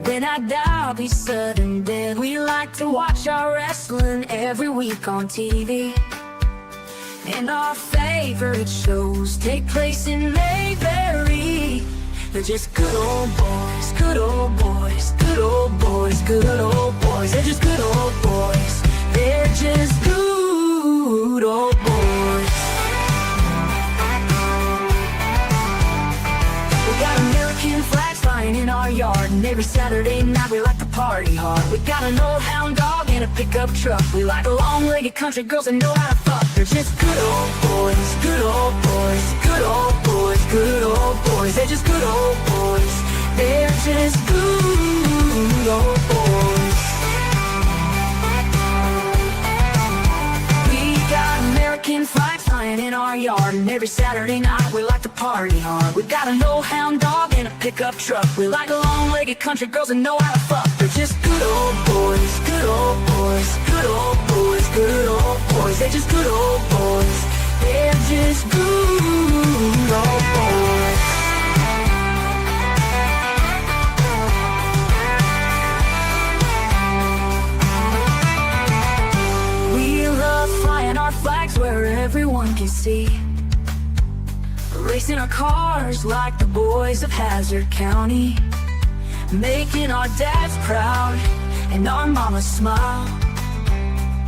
When I die, I'll be sudden dead. We like to watch our wrestling every week on TV. And our favorite shows take place in Mayberry. They're just good old boys, good old boys, good old boys, good old boys. They're just good old boys. They're just good old boys. We got American flags flying in our yard, and every Saturday night we like to party hard. We got an old hound dog and a pickup truck. We like long-legged country girls that know how to fuck. They're just good old boys, good old boys, good old boys, good old boys. They're just good old boys. They're just good old boys. We got American flags flying in our yard, and every Saturday night we like to party hard. We got an old hound dog and a pickup truck. We like long-legged country girls that know how to fuck. They're just good old boys, good old boys, good old boys, good old boys. They're just good old boys. They're just good old boys. We love flying our flags where everyone can see, racing our cars like the boys of Hazard County, making our dads proud and our mamas smile.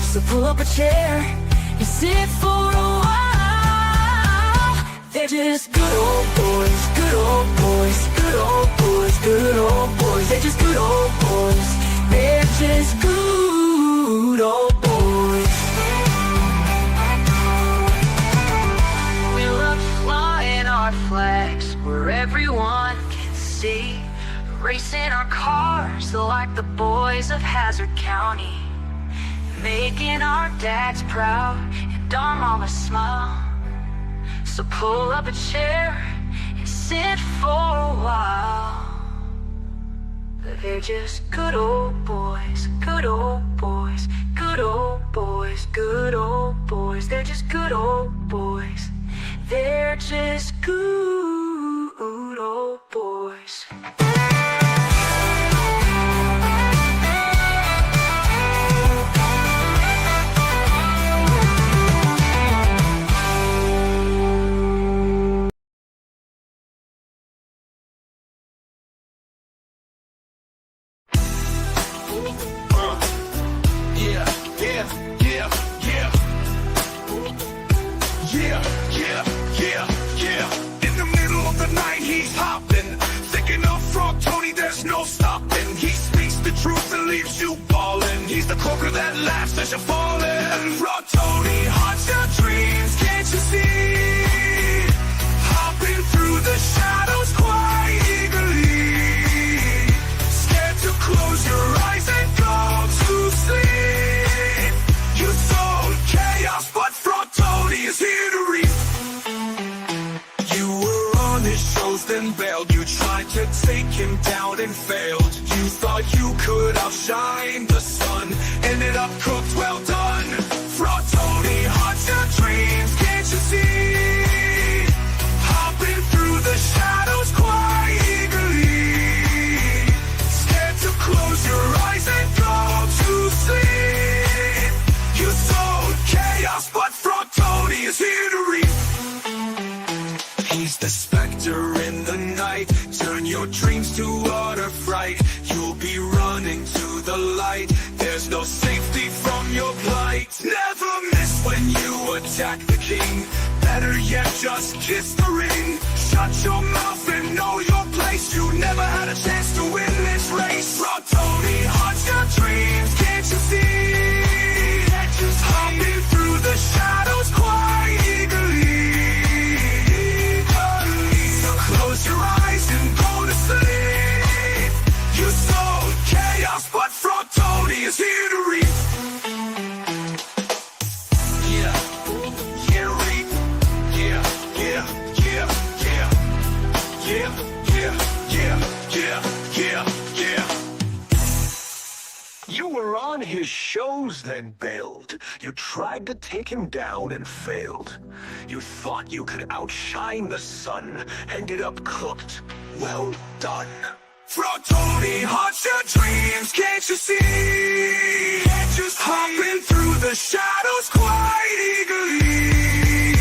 So pull up a chair and sit for a while. They're just good old boys, good old boys, good old boys, good old boys. They're just good old boys. They're just good old boys. We love flying our flags where everyone can see, racing our cars like the boys of Hazard County, making our dads proud and our mamas smile. So pull up a chair and sit for a while. They're just good old boys, good old boys, good old boys, good old boys. They're just good old boys. They're just good old boys. That laughs as you're falling. Raw Tony haunts your dreams, can't you see? Hopping through the shadows quite eagerly, scared to close your eyes and go to sleep. You sowed chaos, but Frog Tony is here to reap. You were on his shows, then bailed. You tried to take him down and failed. You thought you could outshine the sun, ended up cooked, well done. Frog Tony haunts your dreams, can't you see? Hopping through the shadows quite eagerly, scared to close your eyes and go to sleep. You sowed chaos, but Frog Tony is here to reap. He's the specter in the night, turn your dreams to utter fright. You'll be running to the light, there's no safety from your plight. Never miss when you attack the king, better yet just kiss the ring. Shut your mouth and know your place, you never had a chance to win this race. Raw Tony haunts your dreams, can't you see? Hopping through the shadows quite eagerly, so close your eyes and go to sleep. You sowed chaos, but Frog Tony is here to reap. Reap. You were on his shows, then bailed. You tried to take him down and failed. You thought you could outshine the sun, ended up cooked. Well done. Tony haunts your dreams, can't you see? Hopping through the shadows quite eagerly.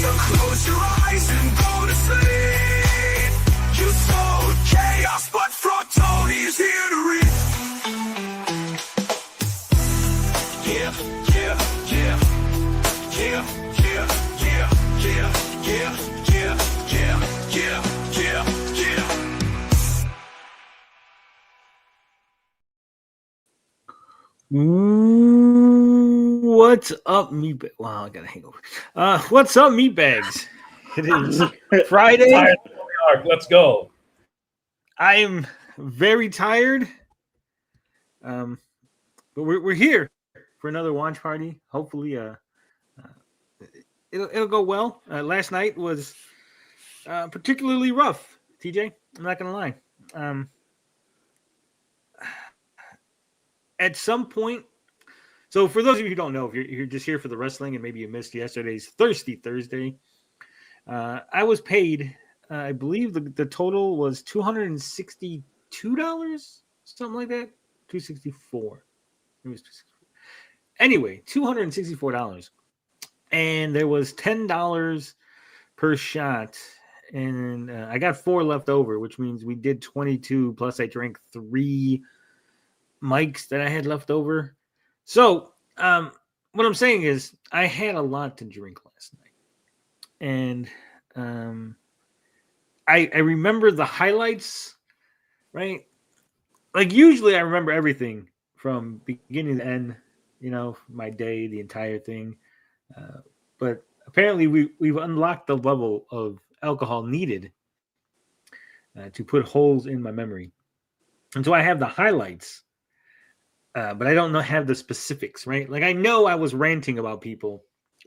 So close your eyes and go to sleep. You sold chaos, but Tony's here to read. Yeah, yeah, yeah, yeah, yeah, yeah, yeah, yeah, yeah, yeah, yeah, yeah, yeah. What's up, meat? Wow, I got a hangover. What's up, meatbags? It is Friday. Let's go. I am very tired. But we're here for another watch party. Hopefully, it'll go well. Last night was particularly rough. TJ, I'm not gonna lie. At some point, so for those of you who don't know, if you're just here for the wrestling and maybe you missed yesterday's Thirsty Thursday, I was paid. I believe the total was $262, something like that. $264. It was $264. Anyway, $264, and there was $10 per shot, and I got 4 left over, which means we did 22. Plus, I drank 3 mics that I had left over. So, what I'm saying is, I had a lot to drink last night, and I remember the highlights, right? Like usually, I remember everything from beginning to end. You know, my day, the entire thing. But apparently, we've unlocked the level of alcohol needed to put holes in my memory, and so I have the highlights. But I don't have the specifics, right? Like I know I was ranting about people,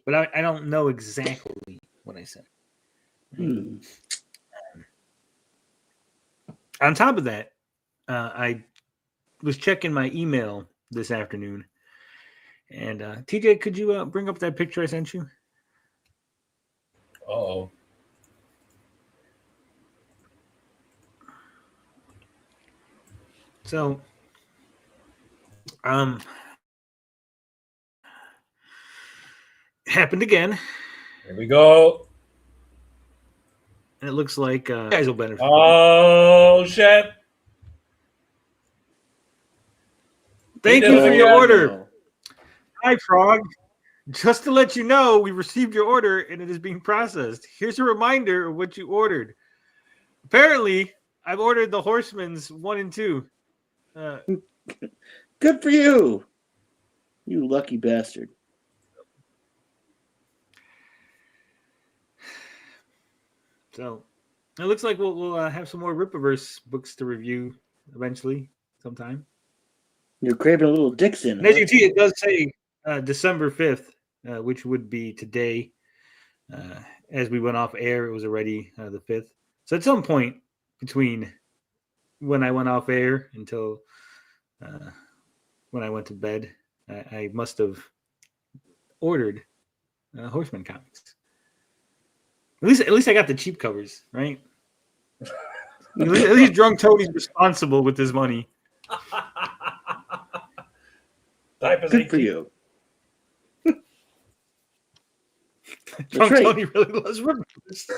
but I don't know exactly what I said. On top of that, I was checking my email this afternoon, and TJ, could you bring up that picture I sent you? Uh-oh. So, happened again. Here we go. And it looks like you guys will benefit. Oh, shit. Thank you for your order. Hi, Frog. Just to let you know, we received your order and it is being processed. Here's a reminder of what you ordered. Apparently, I've ordered the Horsemen's 1 and 2. Good for you. You lucky bastard. So it looks like we'll have some more Rippaverse books to review eventually, sometime. You're craving a little Dixon. And as you can see, it does say December 5th, which would be today. As we went off air, it was already the 5th. So at some point between when I went off air until when I went to bed, I must have ordered Horseman comics. At least I got the cheap covers, right? At least Drunk Tony's responsible with his money. Good for you. Drunk right. Tony really loves Rippaverse.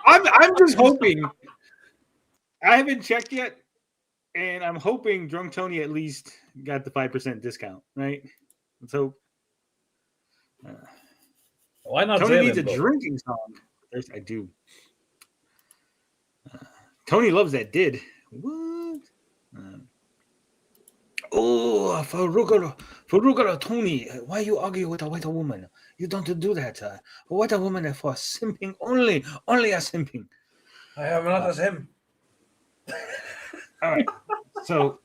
I'm just hoping. I haven't checked yet, and I'm hoping Drunk Tony at least got the 5% discount, right? Let's hope. Why not? Tony needs a drinking song. Yes, I do. Tony loves that did. What? Farruko, Tony, why you argue with a white woman? You don't do that. A white woman is for simping only a simping. I am not as him. All right. So,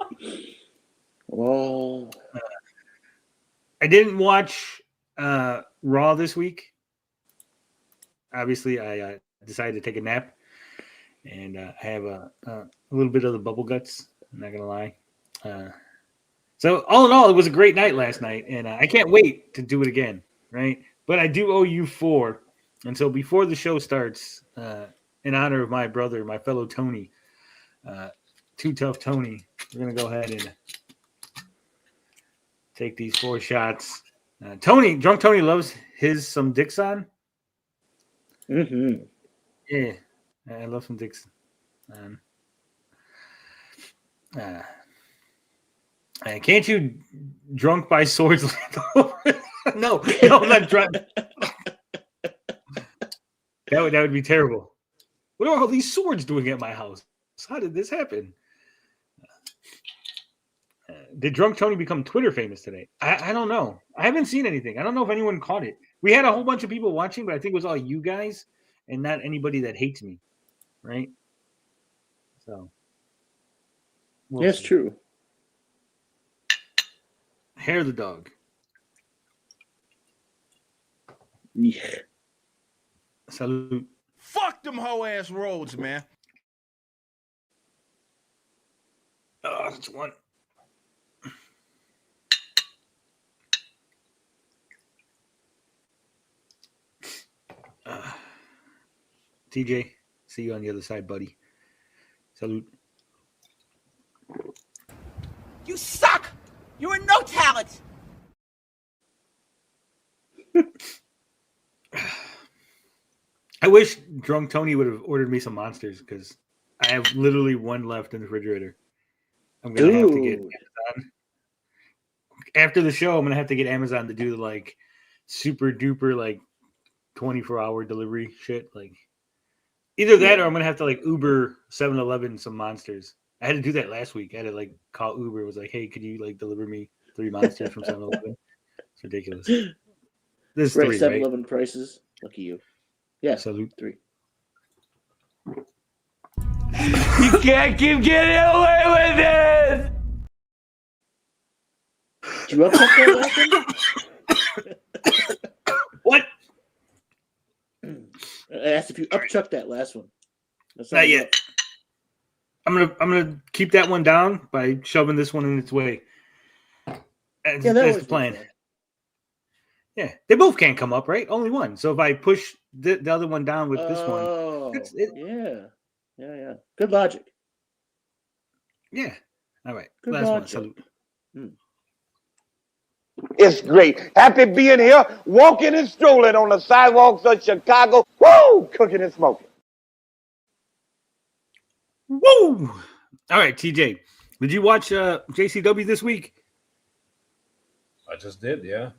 Well, I didn't watch Raw this week. Obviously, I decided to take a nap, and I have a little bit of the bubble guts. I'm not gonna lie. So all in all, it was a great night last night, and I can't wait to do it again, right? But I do owe you 4, and so before the show starts, in honor of my brother, my fellow Tony, Too Tough Tony. We're gonna go ahead and take these 4 shots. Drunk Tony loves some Dixon. Mm-hmm. Yeah, I love some Dixon. Can't you drunk by swords? no, I'm not drunk. That would be terrible. What are all these swords doing at my house? How did this happen? Did Drunk Tony become Twitter famous today? I don't know. I haven't seen anything. I don't know if anyone caught it. We had a whole bunch of people watching, but I think it was all you guys and not anybody that hates me, right? So, That's true. Hair of the dog. Yeah. Salute. Fuck them hoe ass roads, man. Oh, that's one. TJ, see you on the other side, buddy. Salute. You suck! You're no talent! I wish Drunk Tony would have ordered me some monsters because I have literally one left in the refrigerator. I'm gonna have to get Amazon. After the show, I'm gonna have to get Amazon to do the super duper 24-hour delivery shit. Either that or I'm gonna have to Uber 7-Eleven some monsters. I had to do that last week. I had to call Uber. It was like, hey, could you deliver me 3 monsters from 7-Eleven? It's ridiculous. This is Right, 3, 7-Eleven right? prices. Lucky you. Yeah, Salute. 3. You can't keep getting away with it! Did you upset that last one? What? I asked if you upchucked that last one. That's Not yet. I'm gonna keep that one down by shoving this one in its way. That's the plan. Yeah, they both can't come up, right? Only one. So if I push the other one down with this one, yeah. Good logic. Yeah. All right. Good Last logic. one. Salute. It's great. Happy being here, walking and strolling on the sidewalks of Chicago. Woo! Cooking and smoking. Woo! All right, TJ. Did you watch JCW this week? I just did, yeah.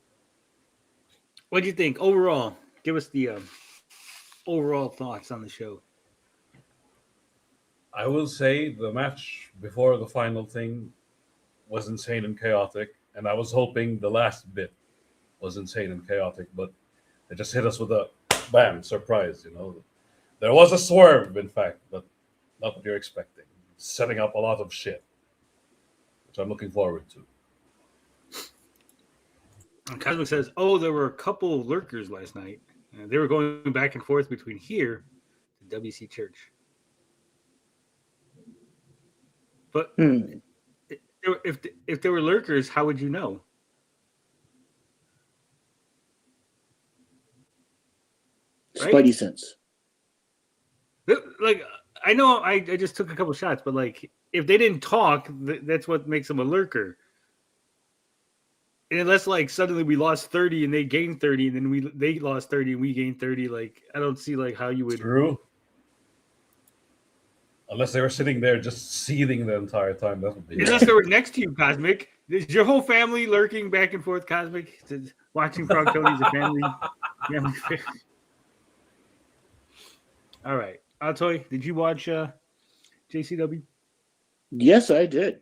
What do you think overall? Give us the overall thoughts on the show. I will say the match before the final thing was insane and chaotic, and I was hoping the last bit was insane and chaotic, but it just hit us with a bam surprise. There was a swerve, in fact, but not what you're expecting. Setting up a lot of shit, which I'm looking forward to. Cosmic says, "Oh, there were a couple lurkers last night. They were going back and forth between here and WC Church." But if there were lurkers, how would you know? Right? Spidey sense. I know I just took a couple shots, but if they didn't talk, that's what makes them a lurker. And unless suddenly we lost 30 and they gained 30, and then they lost 30 and we gained 30, I don't see how you would. True. Unless they were sitting there just seething the entire time. That would be. Unless they were next to you, Cosmic. Is your whole family lurking back and forth, Cosmic? Watching Frog Tony's a family affair? All right. Altoy, did you watch JCW? Yes, I did.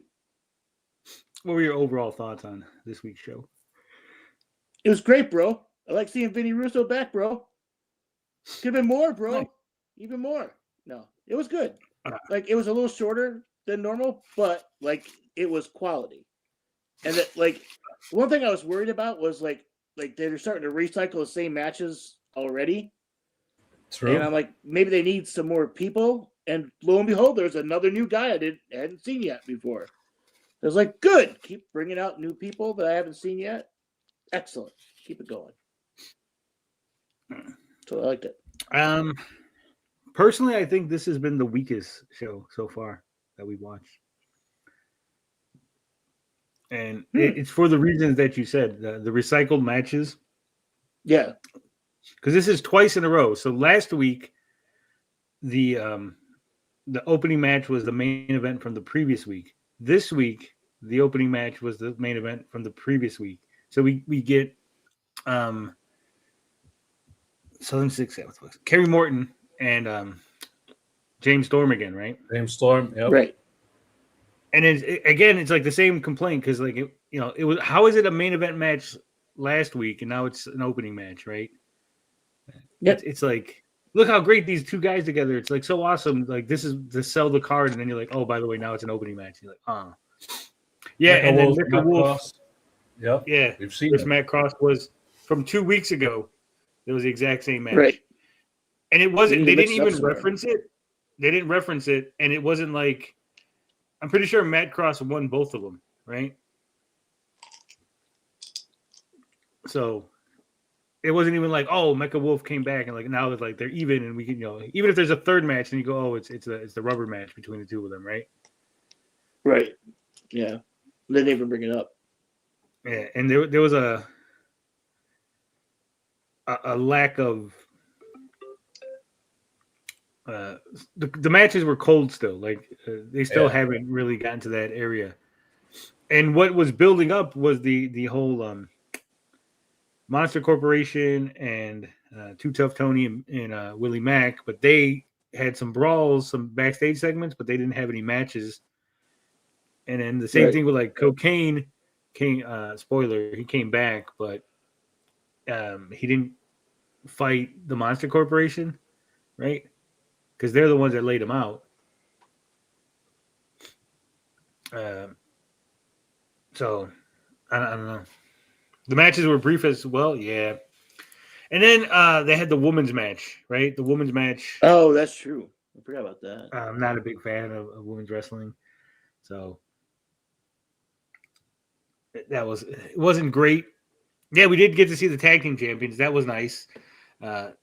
What were your overall thoughts on this week's show? It was great, bro. I like seeing Vinny Russo back, bro. Give him more, bro. Nice. Even more. No, it was good. It was a little shorter than normal, but it was quality. And that one thing I was worried about was they're starting to recycle the same matches already. True. And I'm like, maybe they need some more people. And lo and behold, there's another new guy I hadn't seen yet before. I was like, good. Keep bringing out new people that I haven't seen yet. Excellent. Keep it going. So I liked it. personally, I think this has been the weakest show so far that we've watched. And it's for the reasons that you said, the recycled matches. Yeah. Because this is twice in a row. So last week, the opening match was the main event from the previous week. This week, the opening match was the main event from the previous week. So we get Southern Six, Kerry Morton and James Storm again, right? James Storm, yep. Right. And it's like the same complaint because like it was, how is it a main event match last week and now it's an opening match, right? Yep. It's like, look how great these two guys together. It's like so awesome. Like this is to sell the card, and then you're like, oh, by the way, now it's an opening match. You're like, yeah. Mecca and then Wolf, Mecca Matt Wolf, Cross. Yep. Yeah, We've seen this it. Matt Cross was from 2 weeks ago. It was the exact same match, Right. and it wasn't. They mix didn't it up even somewhere. reference it. They didn't reference it, and it wasn't like. I'm pretty sure Matt Cross won both of them, right? So it wasn't even like, oh, Mecca Wolf came back and like now it's like they're even and we can, even if there's a third match and you go, oh, it's the rubber match between the two of them, right? Right. Yeah. They didn't even bring it up. Yeah, and there was a lack of the matches were cold still. Like they still haven't really gotten to that area. And what was building up was the whole Monster Corporation and Too Tough Tony and Willie Mack, but they had some brawls, some backstage segments, but they didn't have any matches. And then the same thing with like Cocaine came. Spoiler: he came back, but he didn't fight the Monster Corporation, right? Because they're the ones that laid him out. So I don't know. The matches were brief as well, yeah. And then they had the women's match, right? The women's match. Oh, that's true. I forgot about that. I'm not a big fan of women's wrestling, so it wasn't great. Yeah, we did get to see the tag team champions. That was nice. But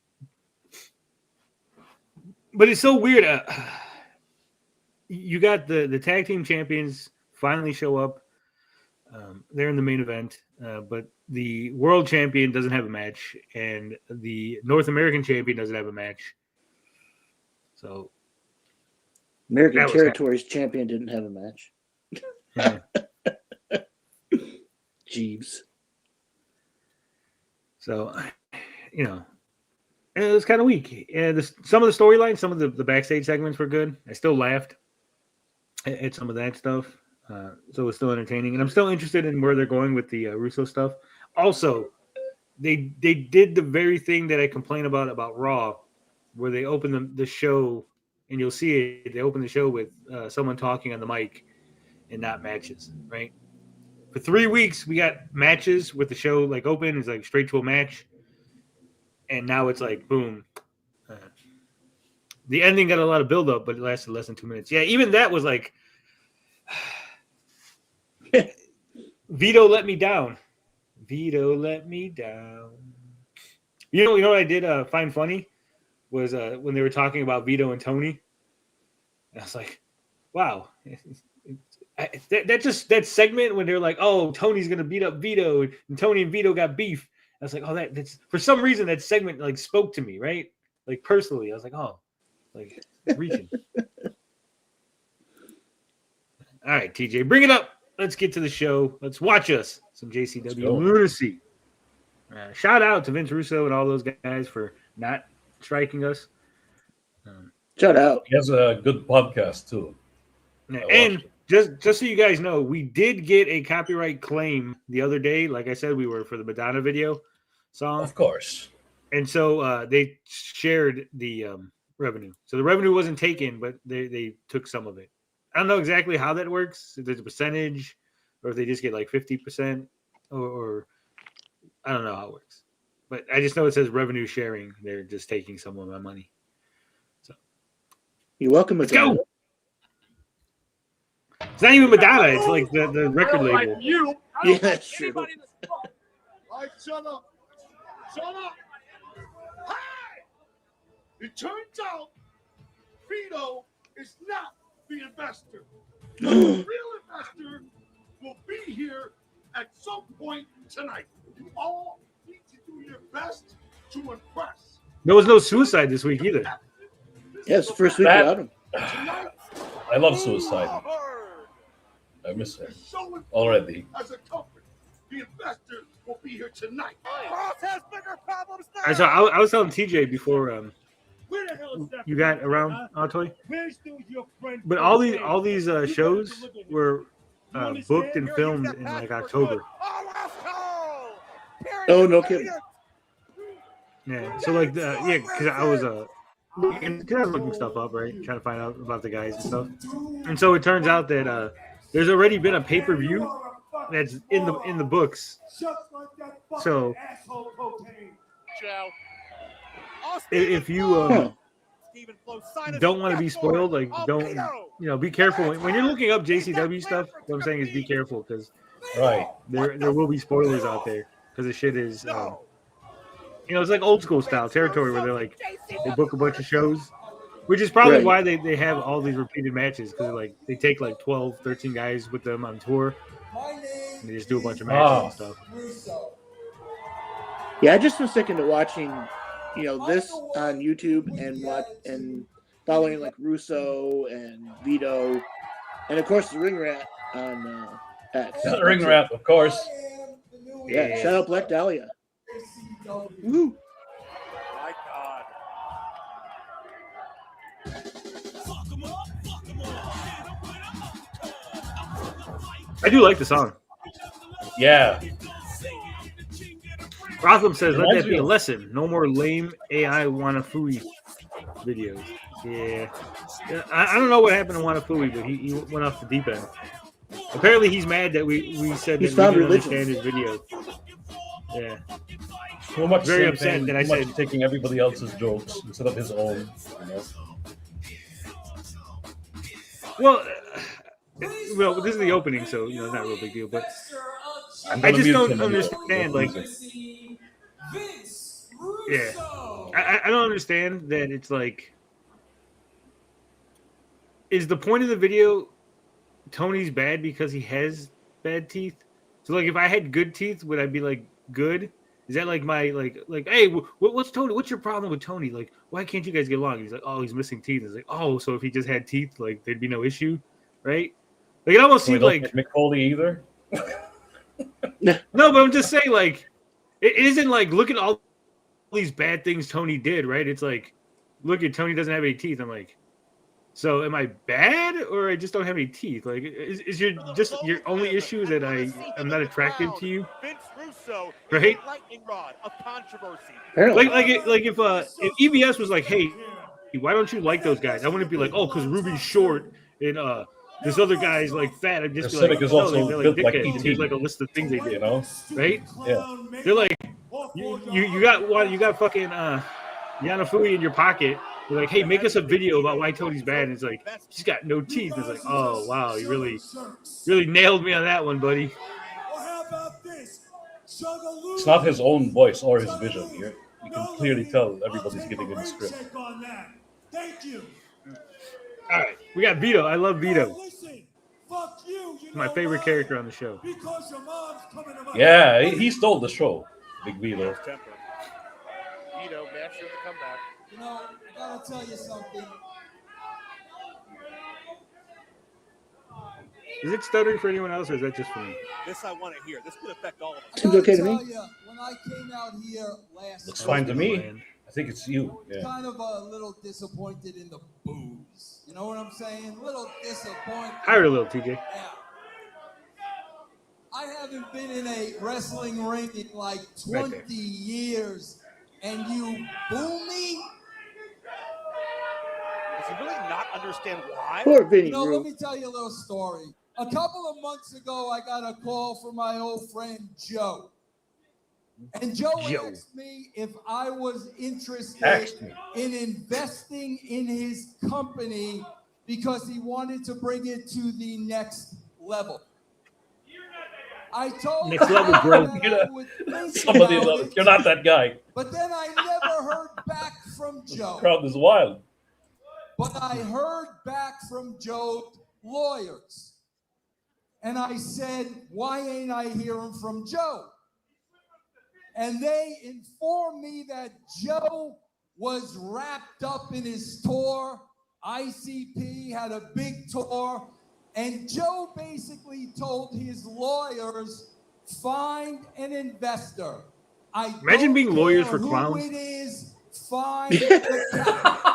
it's so weird. You got the tag team champions finally show up. They're in the main event, but the world champion doesn't have a match, and the North American champion doesn't have a match. So, American Territories champion didn't have a match. Yeah. Jeeves. So, it was kind of weak. And some of the storylines, some of the backstage segments were good. I still laughed at some of that stuff. So it was still entertaining. And I'm still interested in where they're going with the Russo stuff. Also, they did the very thing that I complain about Raw, where they open the show, and you'll see it. They open the show with someone talking on the mic and not matches, right? For 3 weeks, we got matches with the show like open. It's like straight to a match. And now it's like, boom. The ending got a lot of build-up, but it lasted less than 2 minutes. Yeah, even that was like, Vito let me down. Vito let me down. You know what I did find funny was when they were talking about Vito and Tony. And I was like, wow. That segment when they're like, oh, Tony's gonna beat up Vito and Tony and Vito got beef. I was like, oh, that's for some reason that segment like spoke to me, right? Like personally, I was like, oh, like reaching. All right, TJ, bring it up. Let's get to the show. Let's watch us some JCW Lunacy. Shout out to Vince Russo and all those guys for not striking us. Shout out. He has a good podcast too. And just so you guys know, we did get a copyright claim the other day. Like I said, we were for the Madonna video song. Of course. And so they shared the revenue. So the revenue wasn't taken, but they took some of it. I don't know exactly how that works. If there's a percentage or if they just get like 50% or I don't know how it works. But I just know it says revenue sharing. They're just taking some of my money. So You're welcome. Let's go. It's not even Madonna. It's like the record label. Yeah, that's true. Like, shut up. Shut up. Hey! It turns out Vito is not the investor. The real investor will be here at some point tonight. You all need to do your best to impress. There was no suicide this week either. Yes, first week That- without him. I love Suicide. I miss her already. As a company, the investor will be here tonight. So I was telling TJ before Where the hell is that? you got around Autoy, Where's your friend? but all these shows were booked and filmed in like October. Oh, no kidding. Yeah, so like because I was looking stuff up, right, trying to find out about the guys and stuff, and so it turns out that there's already been a pay-per-view that's in the books. So if you don't want to be spoiled, like don't be careful when you're looking up JCW stuff. What I'm saying is be careful because there will be spoilers out there because the shit is it's like old school style territory where they book a bunch of shows, which is probably why they have all these repeated matches because they take like 12, 13 guys with them on tour and they just do a bunch of matches and stuff. Yeah, I just was sticking to watching, this on YouTube and following like Russo and Vito, and of course the Ring Rat on X. Ring Rat, of course. Yeah, shout out Black Dahlia. Woo! My God. I do like the song. Yeah. Rotham says, "Let that be a lesson. No more lame AI Wanafui videos." Yeah. I don't know what happened to Wanafui, but he went off the deep end. Apparently, he's mad that we said that we didn't understand his video. Yeah. Too much Very same upset thing, that I too much said- taking everybody else's jokes instead of his own. Well, this is the opening, so it's not a real big deal. But I'm I gonna just mute don't him. understand. Like, yeah, I don't understand that. It's like, is the point of the video Tony's bad because he has bad teeth? So, like, if I had good teeth, would I be like good? Is that like my like? Hey, what's Tony? What's your problem with Tony? Like, why can't you guys get along? He's like, oh, he's missing teeth. It's like, oh, so if he just had teeth, like, there'd be no issue, right? Like, it almost seems like Mick Foley either. no, but I'm just saying, like, it isn't like look at all these bad things Tony did, right? It's like, look at Tony doesn't have any teeth. I'm like, so am I bad or I just don't have any teeth? Like, is your only issue that I'm not attractive to you? Vince Russo right? is a lightning rod of controversy. Like if EBS was like, hey, why don't you like those guys? I wouldn't be like, oh, because Ruby's short and this other guy's like fat. I'd just be like, is also they're built like dickheads. ET. Here's like a list of things they did, right? Yeah. They're like, you got fucking Yanafui in your pocket. You're like, hey, make us a video about why Tony's bad. And it's like, she's got no teeth. It's like, oh wow, you really nailed me on that one, buddy. It's not his own voice or his vision. You can clearly tell everybody's giving him the script. Thank you. All right, we got Vito. I love Vito. Listen, fuck you. My favorite character on the show. Because your mom's coming to my Yeah, he stole the show, Big Vito. Temper. Vito, master of the comeback. I gotta tell you something. Is it stuttering for anyone else, or is that just for me? This I want to hear. This could affect all of us. Seems okay to me. Tell you, when I came out here last Looks night, fine to me. I think it's you. Yeah. kind of a little disappointed in the booze. You know what I'm saying? A little disappointed. Hire a little TJ. Yeah. I haven't been in a wrestling ring in like 20 years, and you boo me? Does he really not understand why? Poor Vinny Let Roo. me tell you a little story. A couple of months ago, I got a call from my old friend Joe. And Joe asked me if I was interested in investing in his company because he wanted to bring it to the next level. I told Next him level, that bro. I would think Somebody about else. it, You're not that guy. but then I never heard back from The Joe. crowd is wild. But I heard back from Joe's lawyers. And I said, why ain't I hearing from Joe? And they informed me that Joe was wrapped up in his tour. ICP had a big tour. And Joe basically told his lawyers, find an investor. Imagine being lawyers for who clowns. it is, find the capital.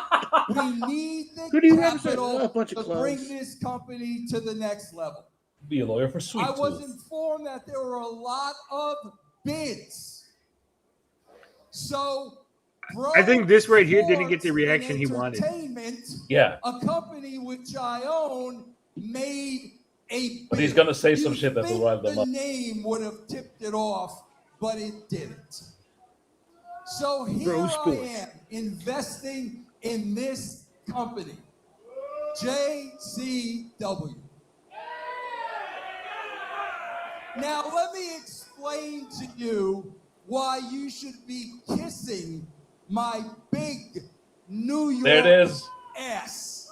We need Who do you the represent? capital A bunch of to clowns. bring this company to the next level. Be a lawyer for Sweet I was Tooth. informed that there were a lot of bids. So, I think this right here didn't get the reaction he wanted. Entertainment, Yeah. a company which I own, made a bid. But he's gonna say some You'd shit that will think rile them up. The name would have tipped it off, but it didn't. So here Bro I sports. am investing in this company, JCW. Now let me explain to you why you should be kissing my big New York There it is. ass.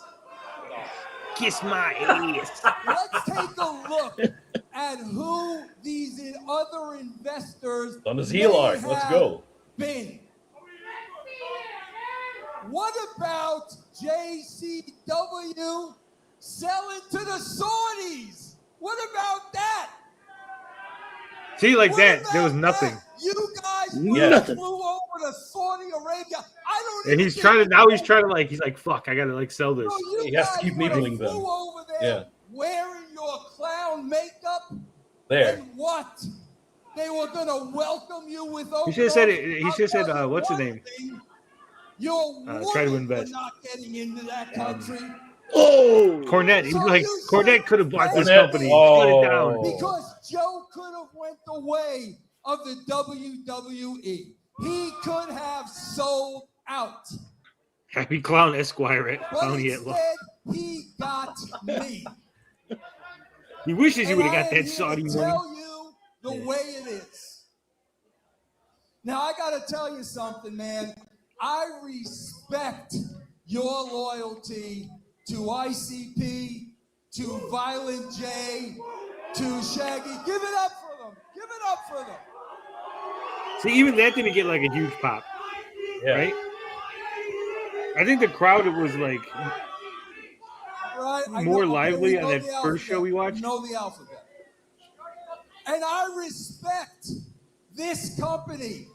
Kiss my ass. Let's take a look at who these other investors On his heel may arc. Let's have go. been. What about JCW selling to the Saudis? What about that? See, like What that, about there was nothing. that? You guys Yeah. Nothing. flew over to Saudi Arabia. I don't And even he's think trying to you now. He's know. trying to like. He's like, fuck. I gotta like sell this. No, you He has to guys keep would've needling them. flew over there Yeah. wearing your clown makeup. There. And what? They were gonna welcome you with open He should have said arms? it. He I'll should have said, tell you what's his one name? thing, Your Try to women were invest. not getting into that country Oh, Cornette. He's So like, you Cornette should could have bought this Cornette- company. Oh. Shut it down. because Joe could have went the way of the WWE. He could have sold out. Happy Clown Esquire at But Clowny at Law. instead, he got me. He wishes he And would have I got am that here Saudi to money. tell you the way it is. Now I gotta tell you something, man. I respect your loyalty to ICP, to Violent J, to Shaggy. Give it up for them. Give it up for them. See, even that didn't get like a huge pop, Yeah. right? I think the crowd was like Right? I more know- okay, lively we on know that the first show we alphabet. watched. Know the alphabet. And I respect this company.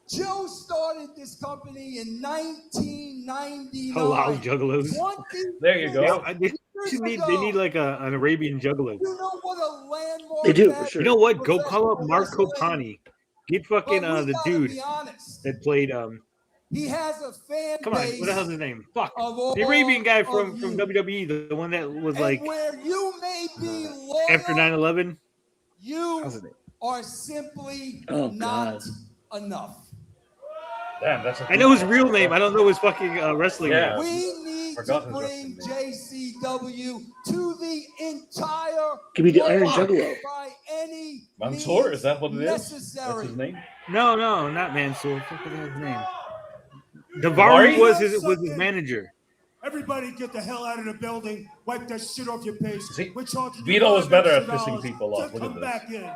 Joe started this company in 1999. Halal juggalos. 20 There you go. Yeah, they years need ago. like an Arabian juggalo. You know what a landmark They do, that for sure. You know what? Go call up professional Marco wrestling- Pani. Get fucking But we the gotta dude be honest. that played He has a fan come on, base what the hell's his name? Fuck. of all The Arabian guy of from you. WWE, the one that was And like where you may be loyal, after 9/11. you How's his name? are simply Oh, not God. enough. Damn, that's a I know his real name. I don't know his fucking wrestling Yeah. name. We need to Forgot his bring wrestling name. JCW to the entire Give me the Iron world Juggalo. by any Mansoor, means is that what it is? That's necessary. his name? No, not Mansoor. Fuck what the hell's his name? Davari? Davari was his manager. Everybody get the hell out of the building. Wipe that shit off your face. See, We're charging Vito you was better at $5 pissing people off. to Look at come this. back in.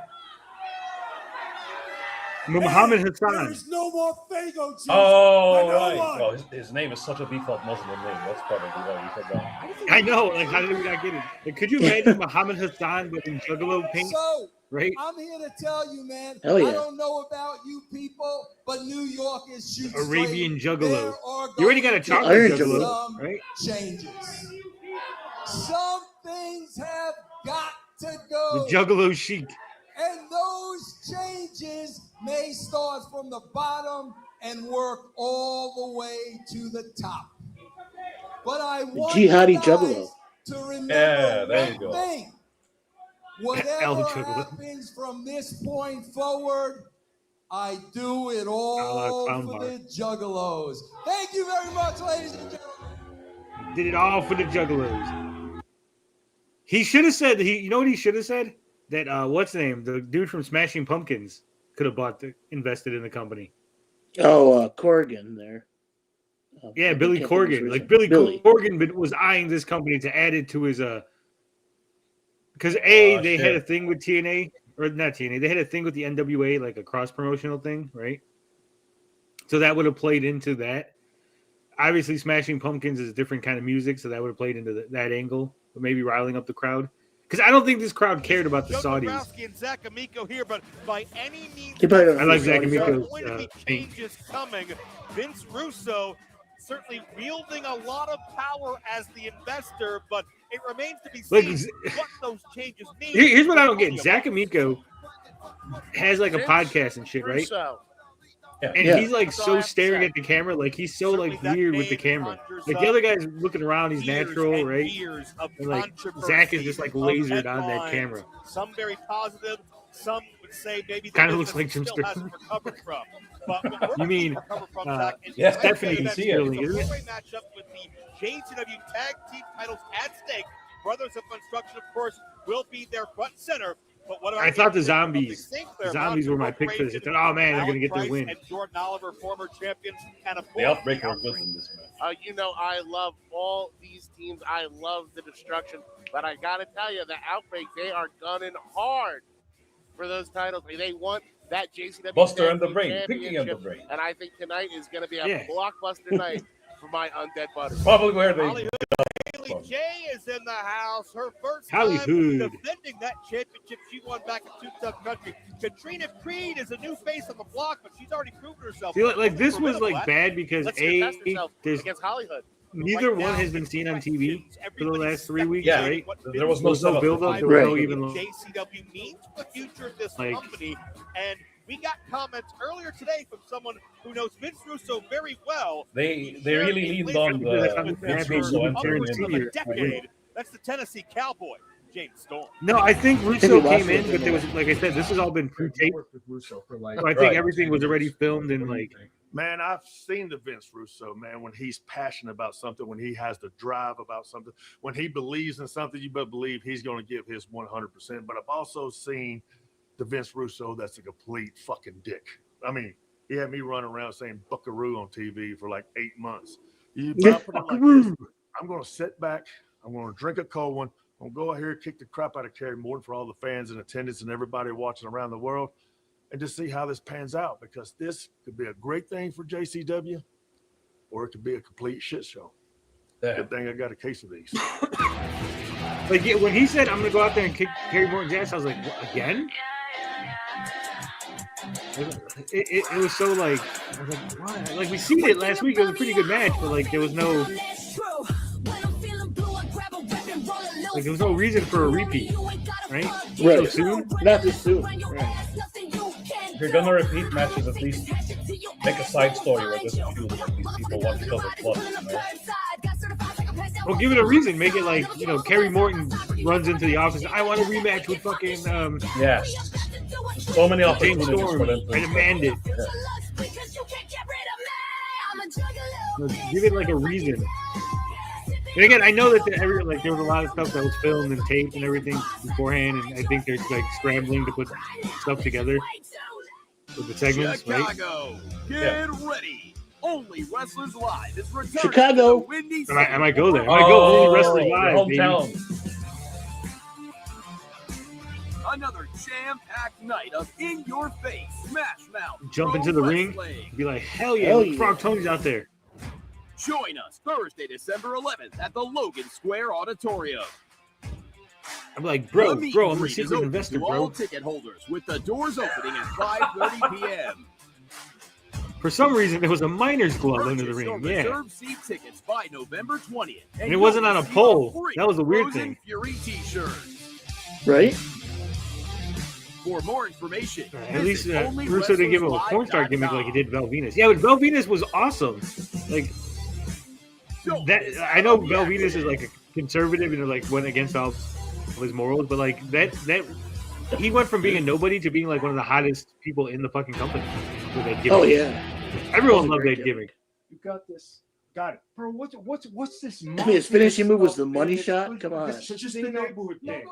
Muhammad There Hassan. is no more Fago juice. Oh, I know right. one. Oh, his name is such a default Muslim name. That's probably why you forgot. I know. Like, how did we not get it? Like, could you imagine Muhammad Hassan with in Juggalo paint? So Right? I'm here to tell you, man. Hell yeah. I don't know about you people, but New York is shooting Arabian straight. Juggalo. There are You already got a going to chocolate Iron be Juggalo, some right? changes. Some things have got to The go. Juggalo chic. And those changes may start from the bottom and work all the way to the top. But I want Jihadi you guys Juggalo. to remember Yeah, there you one go. thing. El Whatever Juggalo. happens from this point forward, I do it A la all Clown for Bar. the Juggalos. Thank you very much, ladies and gentlemen. Did it all for the Juggalos. He should have said you know what he should have said? That what's the name? The dude from Smashing Pumpkins could have invested in the company. Oh, Corrigan there. Yeah, Billy can't think of his Corgan. Like reason. Billy Corgan was eyeing this company to add it to his because they had a thing with TNA or not TNA. They had a thing with the NWA, like a cross promotional thing, right? So that would have played into that. Obviously, Smashing Pumpkins is a different kind of music, so that would have played into that angle, but maybe riling up the crowd. Because I don't think this crowd cared about the Saudis. Dombrowski and Zach Amico here, but by any means, I like Zach Amico's going to be changes coming. Vince Russo certainly wielding a lot of power as the investor, but it remains to be seen what those changes mean. Here's what I don't get: Zach Amico has like a podcast and shit, right? Russo. And he's like so staring at the camera, like he's so like weird with the camera. Like the other guy's looking around, he's natural, right? And like Zach is just like lasered on that camera. Some very positive, some would say maybe kind of looks like Jim still hasn't recovered from. But you mean Stephanie Sterling, isn't it? Matchup with the JCW Tag Team titles at stake. Brothers of Construction, of course, will be their front center. But what about I thought the zombies were my pick for this. I thought, oh man, they're gonna get the win. And Jordan Oliver, former champions, and of The course, Outbreak are good in this match. You know, I love all these teams. I love the Destruction. But I got to tell you, the Outbreak, they are gunning hard for those titles. They want that JCW Buster Tag and the Team Brain, picking up the Championship. Brain. And I think tonight is going to be a blockbuster night for my Undead Butter. Probably where they. Haley J is in the house. Her first Haley time Hood. defending that championship she won back in Two Tough Country. Katrina Creed is a new face on the block, but she's already proven herself. See, like this was like bad because there's against Hollywood. Neither one has been seen on TV for the last 3 weeks, Yeah, right? there was no build up. There Right. was no even JCW means for the future of this Like- company, and we got comments earlier today from someone who knows Vince Russo very well. They really leaned on the Vince Russo entering in. a decade. That's the Tennessee Cowboy, James Storm. No, I think Russo came in, but there was, like I said, this has all been pre-taped. So I think everything was already filmed and like. Man, I've seen the Vince Russo, man, when he's passionate about something, when he has the drive about something, when he believes in something, you better believe he's going to give his 100%. But I've also seen the Vince Russo that's a complete fucking dick. I mean, he had me running around saying buckaroo on TV for like 8 months. You put it like this, I'm going to sit back. I'm going to drink a cold one. I'm going to go out here and kick the crap out of Kerry Morton for all the fans in attendance and everybody watching around the world. And just see how this pans out, because this could be a great thing for JCW, or it could be a complete shit show. Yeah. Good thing I got a case of these. Like when he said, "I'm gonna go out there and kick Kerry Morton's ass," I was like, "What, again?" It was so like, I was like, "What?" Like we seen it last week. It was a pretty good match, but like there was no reason for a repeat, right? So soon, not this soon. Right. If you're gonna repeat matches, at least make a side story where this is fueled. Like these people want each other's blood. Well, give it a reason. Make it like, Kerry Morton runs into the office. I want a rematch with fucking yeah. So many James opportunities Storm. for them I demand it. Yeah. Give it like a reason. And again, I know that there was a lot of stuff that was filmed and taped and everything beforehand, and I think they're like scrambling to put stuff together with the segments, Chicago, get ready. Only Wrestlers Live is returning. Chicago. I might go there. I might go Only Wrestlers your Live, hometown. Another jam-packed night of in-your-face smash mouth. Jump into the ring, be like, hell yeah, Hell yeah. Frog Tony's out there. Join us Thursday, December 11th at the Logan Square Auditorium. I'm like, bro, The meet I'm and a greet is secret open investor, to bro. all ticket holders, with the doors opening at 5:30 p.m. For some reason, there was a miner's glove under the Purchase your ring. Yeah. reserved seat tickets by November 20th. And it wasn't you'll on a receive pole. free That was a weird Frozen thing. Fury t-shirt. Right? For more information, At least visit Russo didn't give him a porn star gimmick like he did Val Venus. Yeah, but Val Venus was awesome. Like that, I know Val Venus is like a conservative and like went against all of his morals, but like that he went from being a nobody to being like one of the hottest people in the fucking company with that gimmick. Oh yeah. Everyone loved that gimmick. You got this. Got it. Bro, what's this? I mean, his finishing move was the money shot. Come on. It's just the neighborhood thing.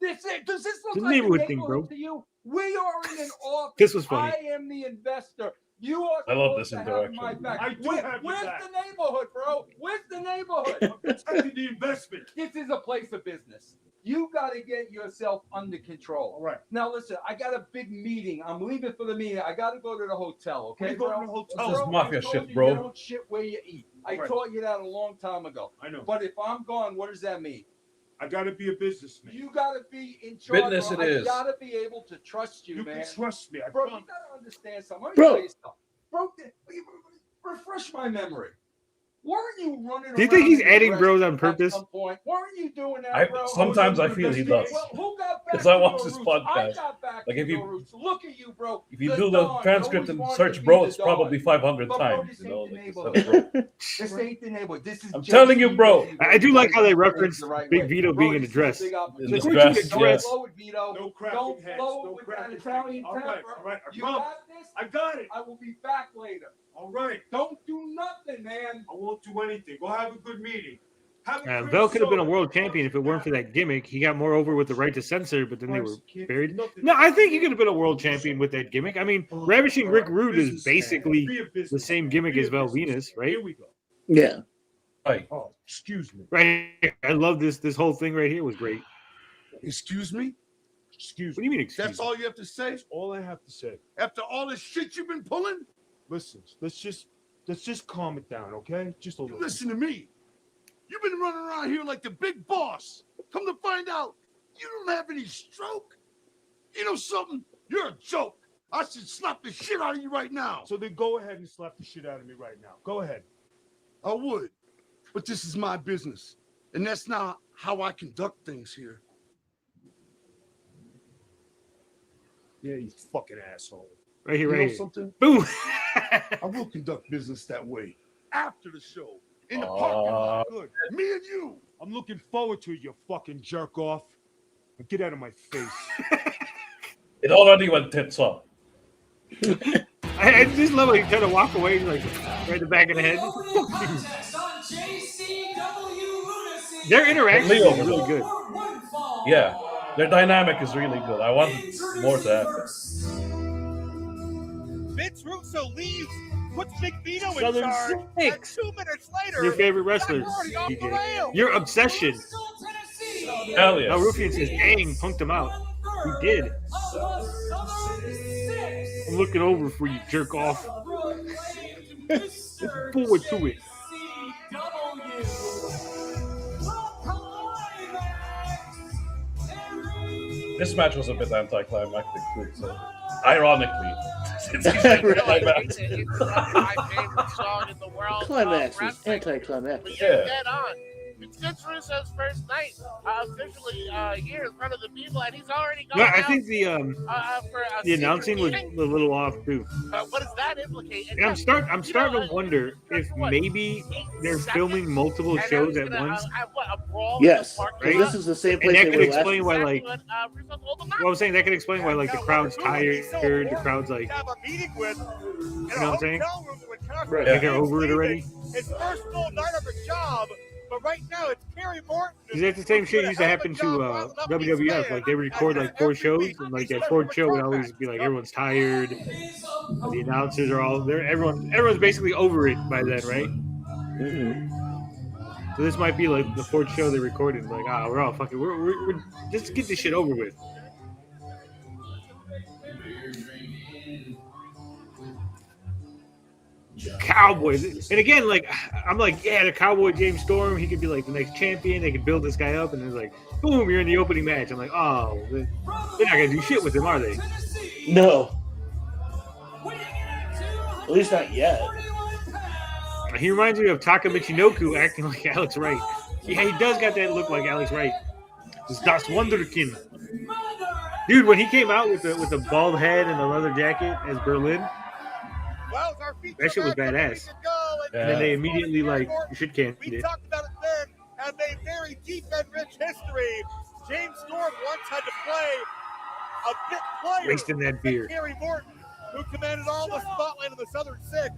Does this It's look a like neighborhood a thing, neighborhood bro. to you? We are in an office. This was funny. I am the investor. You are I love supposed this to have my interaction. back. I do have your Where's back. the neighborhood, bro? Where's the neighborhood? Protecting the investment. This is a place of business. You got to get yourself under control. All right. Now, listen, I got a big meeting. I'm leaving for the meeting. I got to go to the hotel, okay, You go bro? to the hotel. This is mafia I told shit, you bro. You don't shit where you eat. I Right. taught you that a long time ago. I know. But if I'm gone, what does that mean? I got to be a businessman. You got to be in charge. Business bro. it I is. got to be able to trust you, You man. can trust me. I Bro, you promise. got to understand something. Let me Bro. tell you something. Bro, refresh my memory. Weren't you running Do you think around he's in the adding rest bros on at purpose? some point? Weren't you doing that, bro? Sometimes I feel he does. Well, who got back Because I to watch your this roots? I podcast. got back Like, to if you- your roots. Look at you, bro. If you do the Don. transcript You and always search wanted to bro, be it's the Don. probably 500 But, bro, times. this You know, ain't the like, neighborhood. instead of bro. This ain't the neighborhood. This is I'm telling you, bro. JCW, I do like how they You guys reference the right Big way. Vito Bro, being in a this is a dress. big In opportunity. this Don't dress, you Don't yes. blow it, Vito. No cracking Don't heads. blow No it with that cracking Italian heads. All right, temper. all right, I You promise. got this? I got it. I will be back later. All right. Don't do nothing, man. I won't do anything. Go have a good meeting. Have a great Vel could have been a show. world champion if it weren't for that gimmick. He got more over with the right to censor, but then they were Christ, kid, buried. nothing. No, I think he could have been a world champion with that gimmick. I mean, Ravishing Rick Rude is basically Be a the businessman. same gimmick Be a as Val businessman. Venus, right? Here we go. Yeah. Right. Oh, excuse me. Right. I love this. This whole thing right here was great. Excuse me? Excuse What do you mean, excuse That's me? all you have to say? That's all I have to say. After all this shit you've been pulling? Listen, let's just calm it down, okay? Just a little. Listen to me. You've been running around here like the big boss. Come to find out, you don't have any stroke. You know something? You're a joke. I should slap the shit out of you right now. So then go ahead and slap the shit out of me right now. Go ahead. I would. But this is my business. And that's not how I conduct things here. Yeah, you fucking asshole. Right here, You right know here. something? Boom. I will conduct business that way. After the show. In the parking lot. Good. Me and you. I'm looking forward to it, you fucking jerk off. Now get out of my face. It already went tits up. I just love how he kind of walk away, like right in the back of the head. Their interaction Leo is really good. Yeah. Their dynamic is really good. I want more to happen. Vince Russo leaves, puts Big Vito in Southern charge, and Six. 2 minutes later, Your favorite wrestlers, they're already off the DJ. rails. Your obsession. Hell yes. Now Ruffian says, dang, punked him out. He did. I'm looking over for you, jerk off. Look forward to it. This match was a bit anticlimactic too, so ironically, since he's anticlimactic. It's my favorite song in the world. Climaxes, wrestling. anticlimactic. But you're Yeah. dead on. It's Vince Russo's first night officially here in front of the people, and he's already gone No, I out, think the for a the announcing was secret a little off too. meeting. What does that implicate? And And I'm yeah, starting to wonder if what, maybe 8 they're seconds, filming multiple and shows they're at gonna, once. have what, a brawl in Yes. the parking Right? lot? This is the same And place that they could were last explain why, Exactly like, what, Russo told them. well, I'm saying that could explain why, like, the crowd's tired, the crowd's like, to have a meeting with in you know a what I'm saying? hotel room with Conrad Right. Like they're James over it already. leaving. His first full night of a job, but right now it's Kerry Morton. Because that's the same shit used to happen to WWF. Like they would record like 4 shows, and like that 4th show would always be like everyone's tired. The announcers are all there. Everyone's basically over it by then, right? Mm-hmm. So this might be like the 4th show they recorded. Like, we're all fucking, we're just get this shit over with. Cowboys, and again, like I'm like, yeah, the Cowboy James Storm, he could be like the next champion. They could build this guy up, and it's like, boom, you're in the opening match. I'm like, oh, they're not gonna do shit with him, are they? No. At least not yet. He reminds me of Taka Michinoku acting like Alex Wright. Yeah, he does got that look like Alex Wright. It's Das Wunderkind. Dude, when he came out with the bald head and the leather jacket as Berlin, Well, our that shit was badass. And then they immediately like shit canned We it. talked about it then, and a very deep and rich history. James Storm once had to play a bit player, Wasting that beer. Kerry Morton, who commanded all the spotlight of the Southern Six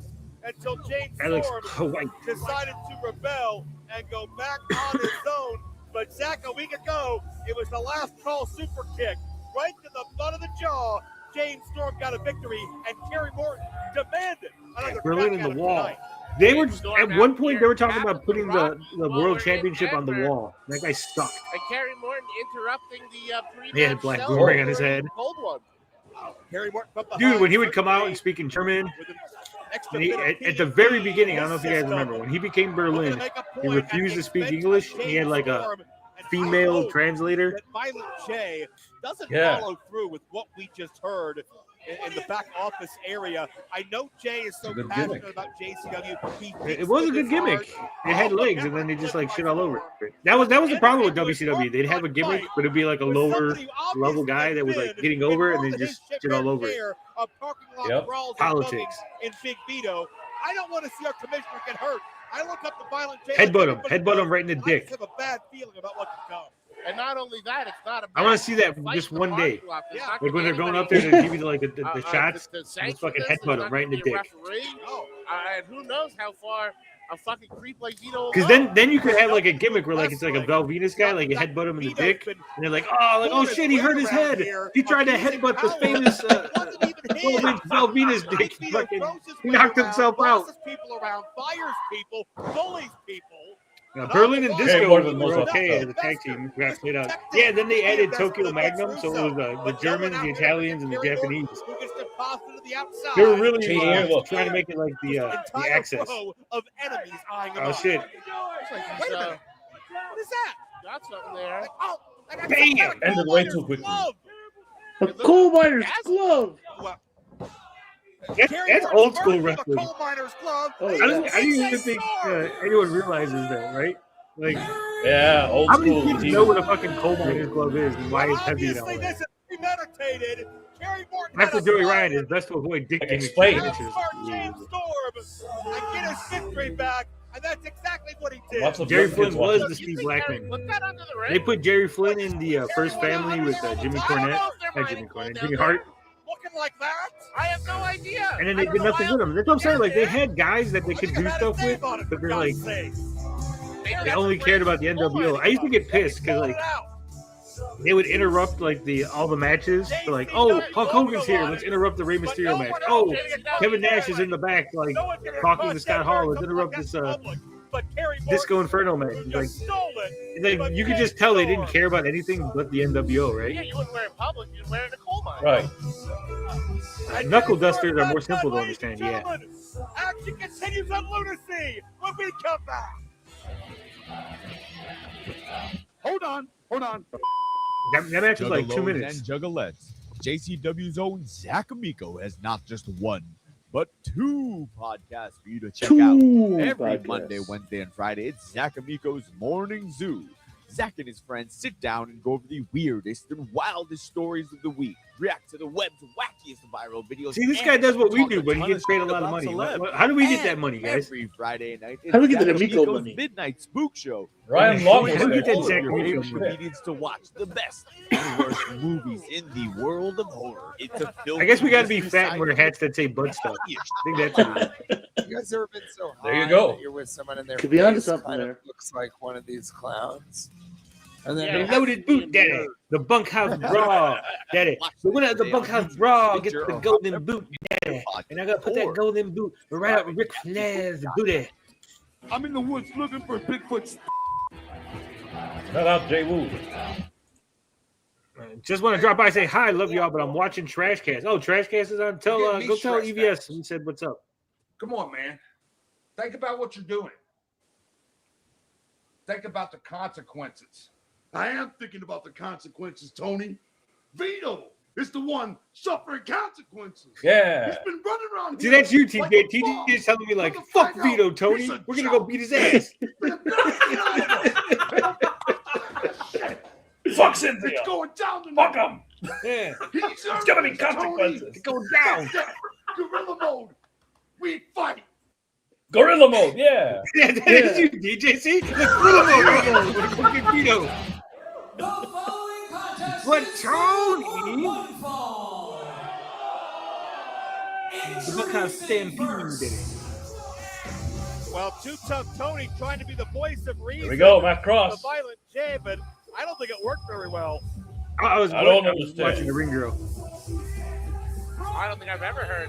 until James Alex Storm White. decided to rebel and go back on his own. But Zach, a week ago, it was the last call super kick right to the butt of the jaw. James Storm got a victory, and Kerry Morton demanded another Berlin crack in at the him wall. tonight. They were at one point they were talking about putting the world championship on the wall. That guy sucked. And Kerry Morton interrupting the pre-match He had a black cell boomerang on his during head. the cold one. Kerry Morton from behind, Dude, when he would come out and speak in German, with an extra and he, bit of at the very beginning, I don't know if you guys remember, when he became Berlin, he refused to speak English. And he had like a female translator. That Violent J doesn't Yeah. follow through with what we just heard in the back office area. I know Jay is so It's a good passionate gimmick. about JCW. It was a good gimmick. It had legs, and then they just like shit all over it. That was the problem with WCW. They'd have a gimmick, but it'd be like a lower level guy that was like getting over, and then just shit all over it. Yep. Politics. In Big Vito. I don't want to see our commissioner get hurt. I look up the Violent J. Headbutt him right in the I dick. just have a bad feeling about what to come. And not only that, it's not a I want to see that fight just in the one day. parking lot. There's Yeah. not Like when gonna they're be going anybody- up there to give you like the shots, to just sanction fucking this, there's headbutt him not right in the gonna be a dick. referee. And who knows how far a fucking creep like Vito will Because go. then you could have like a gimmick where like it's like a Val Venus guy, like you headbutt him in the dick, and they're like, oh shit, he hurt his head. He tried to headbutt the famous Val Venus dick. Fucking, he knocked himself out. Tosses people around, fires people, bullies people. Now, Berlin and Hey, Disco Gordon were knows okay what's as a tag team. Got played out. Yeah, then they added Tokyo Magnum, so it was the Germans, the Italians, and the Japanese. Who gets deposited to the outside. They were really look. trying to make it like the Entire Access. row of enemies eyeing him Oh up. shit! It's like, wait a minute. What is that? Got something there. Like, oh, I got Bam! some kind of Ended coal way miner's too quickly. glove. A coal miner's glove. Well, That's Kerry old Morton's school version of a wrestling. coal miner's glove. Oh, I yeah. don't even think anyone realizes that, right? Like, Yeah, old how many school. kids know what a fucking coal miner's glove is and why it's heavy and all Obviously, that? this is premeditated. Kerry Morton After had a Joey plan. Ryan, it's best to avoid dick gimmicks. Explain. finishes. Outsmart James Storm and get his victory back, and that's exactly what he did. Lots of Jerry young Flynn kids was watching. the You Steve think Kerry Blackman. put that under the ring? They put Jerry Flynn in the first family with Jimmy Cornette, Jimmy Hart, Looking like that? I have no idea. and then they did nothing with him. That's what I'm saying. Like they had guys that they could do stuff with, but they're like they only cared about the NWO. I used to get pissed because like they would interrupt like all the matches. They're like, oh, Hulk Hogan's here. Let's interrupt the Rey Mysterio match. Oh, Kevin Nash is in the back, like talking to Scott Hall. Let's interrupt this Disco Inferno match. Like you could just tell they didn't care about anything but the NWO, Yeah, right? you wouldn't wear it in public. You'd wear it in a coal mine. Right. Knuckle dusters are more simple to understand. Yeah. Action continues on Lunacy when we come back. Hold on. That match was like 2 minutes. And juggalettes. JCW's own Zach Amico has not just one, but two podcasts for you to check out. Every Monday, Wednesday, and Friday, it's Zach Amico's Morning Zoo. Zach and his friends sit down and go over the weirdest and wildest stories of the week, react to the web's wackiest viral videos. See, this guy does what we talk do, but he ton gets paid a shit lot of about money. celebs. How do we get And that money, guys? Every Friday night, it's How do we get the Zach Amico Amico's money? Midnight Spook Show. Ryan Long was How do we there. get that All of Zach your Amico favorite money? comedians to watch the best and worst movies in the world of horror. It's a film. I guess we got to be fat and wear hats that say butt stuff. I think that's it. You guys ever been so high There you go. that you're with someone in their Could be onto face something kind of there. looks like one of these clowns? And then The Yeah. loaded boot, daddy. The bunkhouse bra, daddy. The winner of the bunkhouse bra gets the golden boot, daddy. And I got to put that golden boot right up Ric Flair's booty. I'm in the woods looking for Bigfoot. Shout out Jay Woo. Just want to drop by and say hi, love y'all, but I'm watching Trashcast. Oh, Trashcast is on. Give me Go tell Trashcast. EVS. He said, "What's up?" Come on, man. Think about what you're doing. Think about the consequences. I am thinking about the consequences, Tony. Vito is the one suffering consequences. Yeah. He's been running around See, here that's you, like TJ. a TJ frog. is telling me like, Come to "Fuck find out, Vito, Tony. he's a We're gonna go joke. beat his ass." Fuck Cynthia. It's going down tonight. Fuck him. Yeah, It's gonna be consequences. it's going down. Gorilla mode. We fight. Gorilla mode. Yeah. Yeah, that is you, DJ. See, look, we're gonna go get Vito. The following contest What, is Tony? scheduled for one fall. The bunkhouse stampede. Well, Too Tough Tony trying to be the voice of reason. Here we go, Matt The Cross. Violent J, but I don't think it worked very well. I was don't watching understand. the Ring Girl. I don't think I've ever heard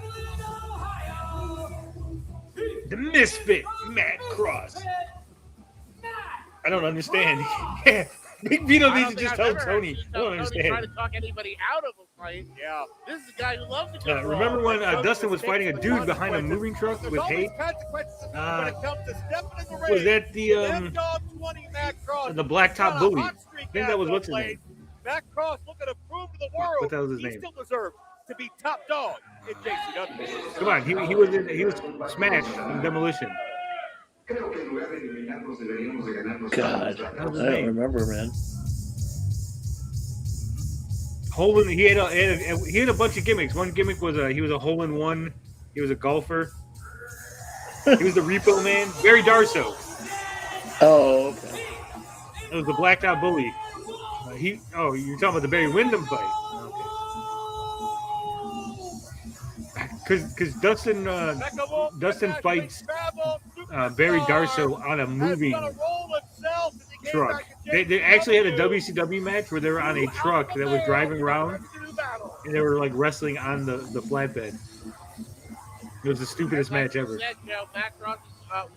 The misfit, Matt Cross. I don't understand. Big Vito needs to just tell Tony. I don't understand. Trying to talk anybody out of a fight. Yeah. This is a guy who loves to go remember when Dustin was fighting a dude behind a moving truck with hay? Was that the blacktop bully? I think that was what's his name. Matt Cross looking to prove to the world what the hell was his he name? still deserves to be top dog in JCW. Come on, he was smashed in Demolition. God, I don't remember, man. He had a bunch of gimmicks. One gimmick was he was a hole-in-one. He was a golfer. He was the repo man. Barry Darso. Oh, okay. It was the blacked-out bully. You're talking about the Barry Windham fight. Because Dustin fights Barry Darso on a moving truck. They actually had a WCW match where they were on a truck that was driving around, and they were like wrestling on the flatbed. It was the stupidest match ever. Matt Cross's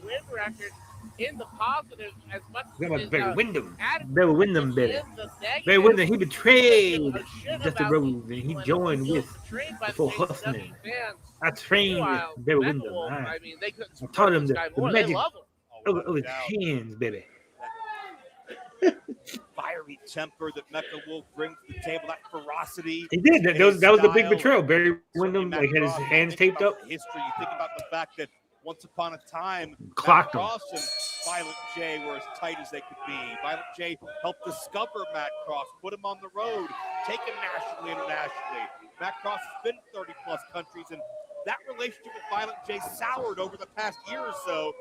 win record in the positive as much as Barry Windham. Barry Windham better. Barry Windham, he betrayed Dustin Rhodes, and he joined with the full Huffman. I trained with Barry Windham. I taught him the magic of his hands, baby. Fiery temper that Mecha Wolf brings to the table, that ferocity. He did. That was the big betrayal. Barry Windham had his hands taped up. History. You think about the fact that once upon a time, clocked him. Cross and Violent J were as tight as they could be. Violent J helped discover Matt Cross, put him on the road, take him nationally, internationally. Matt Cross has been 30-plus countries, and that relationship with Violent J soured over the past year or so,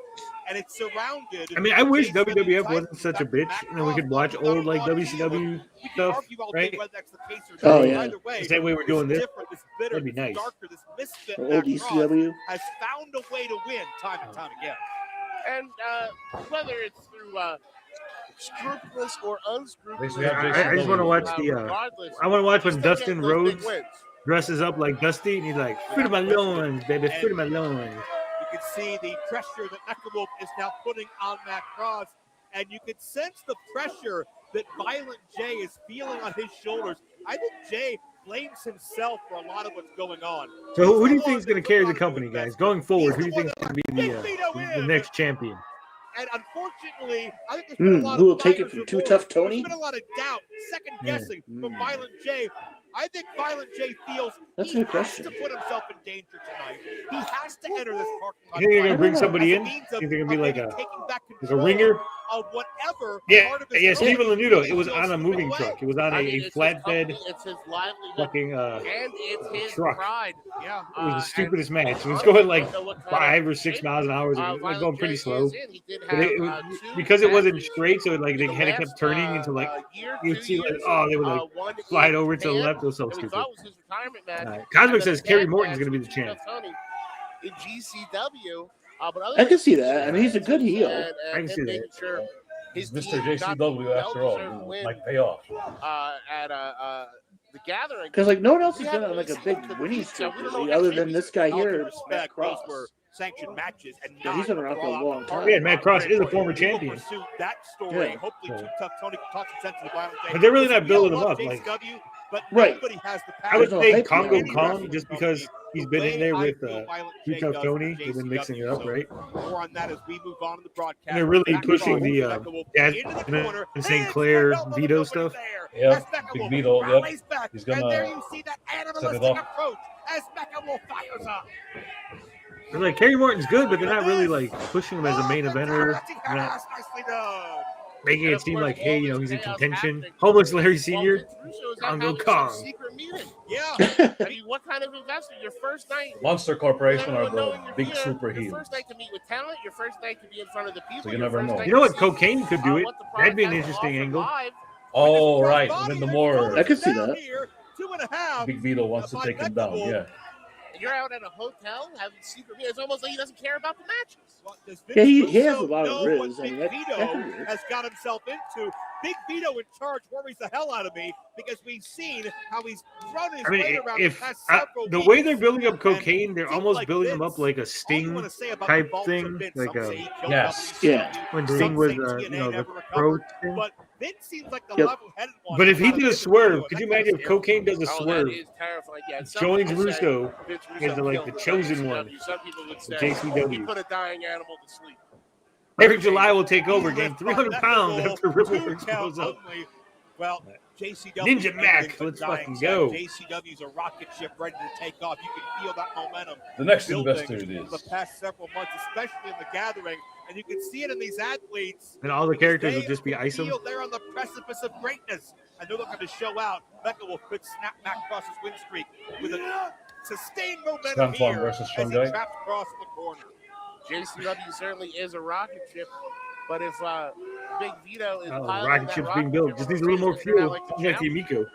and it's surrounded. I mean, I wish WWF wasn't such a bitch, and then we could watch old like WCW stuff, right? Oh yeah. The same way we're doing this. That'd be nice. Old ECW has found a way to win time and time again. And whether it's through scrupulous or unscrupulous, I just want to watch I want to watch when Dustin Rhodes dresses up like Dusty, and he's like, "Fruit of my loins, baby, fruit of my loins." You can see the pressure that Mecha Wolf is now putting on Matt Cross, and you can sense the pressure that Violent J is feeling on his shoulders. I think Jay blames himself for a lot of what's going on. So who do you think is going to carry the company, guys? Going forward, who do you think is going to be the next champion? And unfortunately, I think there's been a lot who will of take it from Too Tough Tony? There's been a lot of doubt, second guessing from Violent J. I think Violent J feels he has to put himself in danger tonight. He has to enter this parking lot. You think they're going to bring somebody in? You think they're going to be like a ringer? Of whatever Stephen Lanudo. It was on a moving truck. It was on a flatbed fucking truck. Yeah, it was the stupidest match. It was going like 5 or 6 miles an hour. It was going pretty slow. Because it wasn't straight, so like they had it kept turning into like you'd see like they would like slide over to the left. It was so stupid. Cosmic says Kerry Morton's going to be the champ. In GCW. I can see that. I mean, he's a good heel. I can see that. Sure He's Mr. JCW after all. Might pay off. At the Gathering. Because like no one else has been on like a big winning streak other than this guy here, Matt Cross. Sanctioned matches, and he's been around for a long time. Yeah, Matt Cross is a former champion. That story. Hopefully, Too Tough Tony can talk some sense to the Violent J. But they're really not building him up. Like, but nobody has the power. I would say Congo Kong, just because he's been in there with Too Tough Tony. They've been mixing it up, right? More on that as we move on in the broadcast. And they're really pushing the St. Clair Vito stuff. Yeah, Big Vito. Yep. He's gonna set it up. As Mecha Wolf fires up. They're like, Kerry Morton's good, but they're not really like pushing him as a main eventer. They're not making it seem like, hey, he's in contention. Homeless Larry Sr. Congo Kong. Yeah. I mean, what kind of investor? Your first night. Monster Corporation are the big super heels. Your first night to meet with talent. Your first night to be in front of the people. So you never know. You know what? Cocaine could do it. That'd be an interesting angle. Oh, right. And then the more. I could see that. Big Vito wants to take him down. Yeah. You're out at a hotel having secret meetings. It's almost like he doesn't care about the matches. Yeah, he has a lot of riz. I mean, Big Vito has got himself into. Big Vito in charge worries the hell out of me. because we've seen how he's thrown his I mean, weight around if the past several the way they're weeks. building up And cocaine, they're things almost like building him Vince, up like a all you Sting want to say about type the vaults thing, of Vince, like some a say he killed Yes. Yeah. when some Sting was say TNA the never pro recovered, Sting. but Vince seems like the Yep. level-headed one. But if he out of did a this swerve, trio, could that you kinda imagine if scares me. cocaine does a Oh, that swerve? is terrifying. Yeah, some Joins people say Russo Vince into like killed the the chosen one, JCW. Some people would the say he JCW. put a dying animal to sleep. Every July will take over, Easy gain lift 300 by pounds Mecca after Wolf, Rippleworks 2 count goes up. only. Well, JCW Ninja is Mac, anything but let's dying fucking tech. go. JCW's a rocket ship ready to take off. You can feel that momentum The next building investor it for the is. past several months, especially in the gathering, and you can see it in these athletes. And all the because characters will they just be Isom. feel they're on the precipice of greatness, and they're looking to show out. Mecca Wolf could snap Mac Cross's win streak with a sustained momentum Transform here versus as he Strong Guy. traps Cross in the corner. JCW certainly is a rocket ship, but if Big Vito is Oh, piloting rocket that ship's rocket being built. ship Just with needs a little more Jason, they're not fuel. like the Like champ. Miko.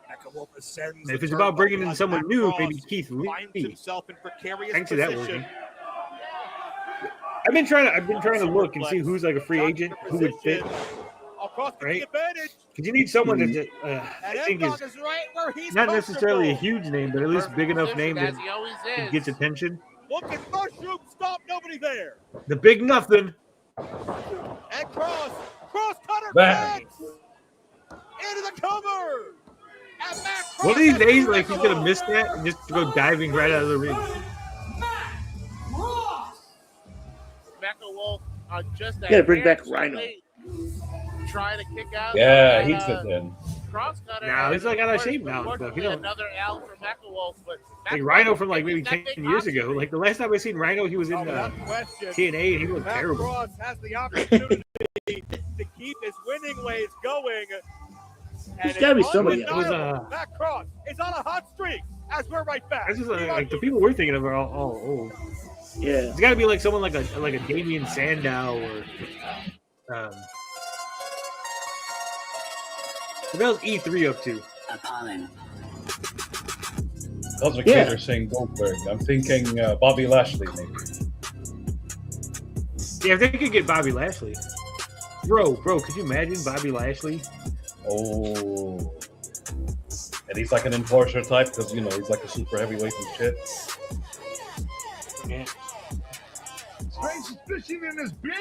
Mecca Wolf ascends And if the it's about bringing in turnbuckle as someone Mac new, Cross maybe Keith finds Lee. himself in precarious I can see that position. working. I've been trying to look and see who's like a free agent who would fit, Across the right? advantage. Because you need someone that I And think Embog is is right where he's not necessarily a comfortable. huge name, but at least big enough name that As he always it is. gets attention. Look at mushroom stop, nobody there. The big nothing. And cross cutter Bang. connects into the cover. And Mac Cross One of these has days, the like he's gonna miss that and just go diving right out of the ring. Mecca Wolf just that Gotta bring hair back too Rhino. late, trying to kick out. Yeah, that, he'd fit in. Cross cutter. Nah, he's like out of Of shape course, now. But unfortunately, you know, another out for Mecca Wolf, but like Mac Rhino Wolf from like maybe is 10 that big years ago. oxygen. Like the last time I seen Rhino, he was in without question, TNA and he was Mac terrible. Cross has the opportunity to keep his winning ways going. There's gotta be somebody It was, Mac Cross is on a hot streak as we're right back. It's just like the people we're thinking of are all old. Yeah. It's got to be like someone like a Damian Sandow or what else E3 up to? Those are Yeah. Cater saying Goldberg. I'm thinking Bobby Lashley, maybe. Yeah, if they could get Bobby Lashley. Bro, could you imagine Bobby Lashley? Oh. And he's like an enforcer type because, you know, he's like a super heavyweight and shit. Yeah. Crazy fishing in this bitch.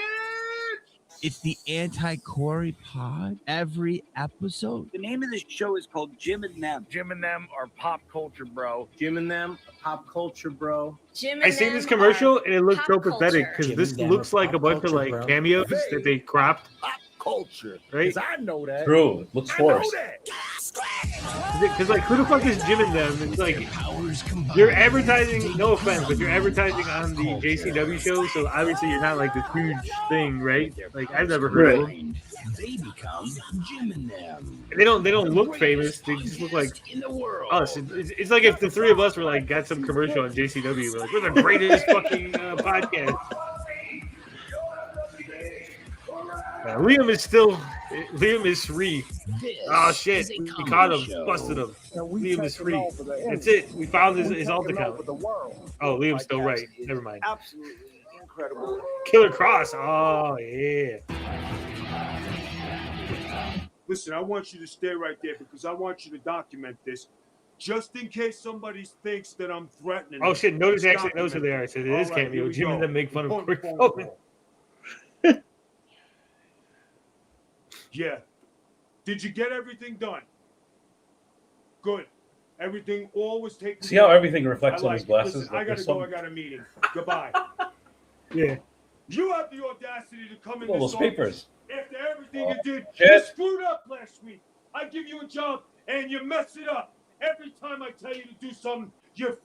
It's the Anti-Corey Pod every episode. The name of this show is called Jim and Them. Jim and them are pop culture, bro. Jim and Them, pop culture, bro. I seen this commercial and it looks so pathetic because this looks like a bunch of like cameos that they cropped. Pop culture. Right? 'Cause I know that. True. It looks I know forced. that. Because like who the fuck is Jim and them? It's like you're advertising. No offense, but you're advertising on the JCW show, so obviously you're not like this huge thing, right? Like I've never heard of them. They become Jim and them. And they don't look famous. They just look like us. It's like if the three of us were like got some commercial on JCW. We're like we're the greatest fucking podcast. Liam is free. Oh shit, we caught him, busted him. Liam is free. That's it. We found his alt account. Oh, Liam's still right. Never mind. Absolutely incredible. Killer Cross. Oh yeah. Listen, I want you to stay right there because I want you to document this. Just in case somebody thinks that I'm threatening. Oh shit, notice Just actually knows who they are. So it All is right, here cameo. we Jim go. and them make fun of Quick Phone Open. call. Yeah. Did you get everything done? Good. Everything all was taken See how care of. everything reflects I on like his it. glasses? Listen, Like I gotta there's go. some- I got a meeting. Goodbye. Yeah. You have the audacity to come in All this those papers. office after everything you did. shit. You screwed up last week. I give you a job and you mess it up. Every time I tell you to do something, you.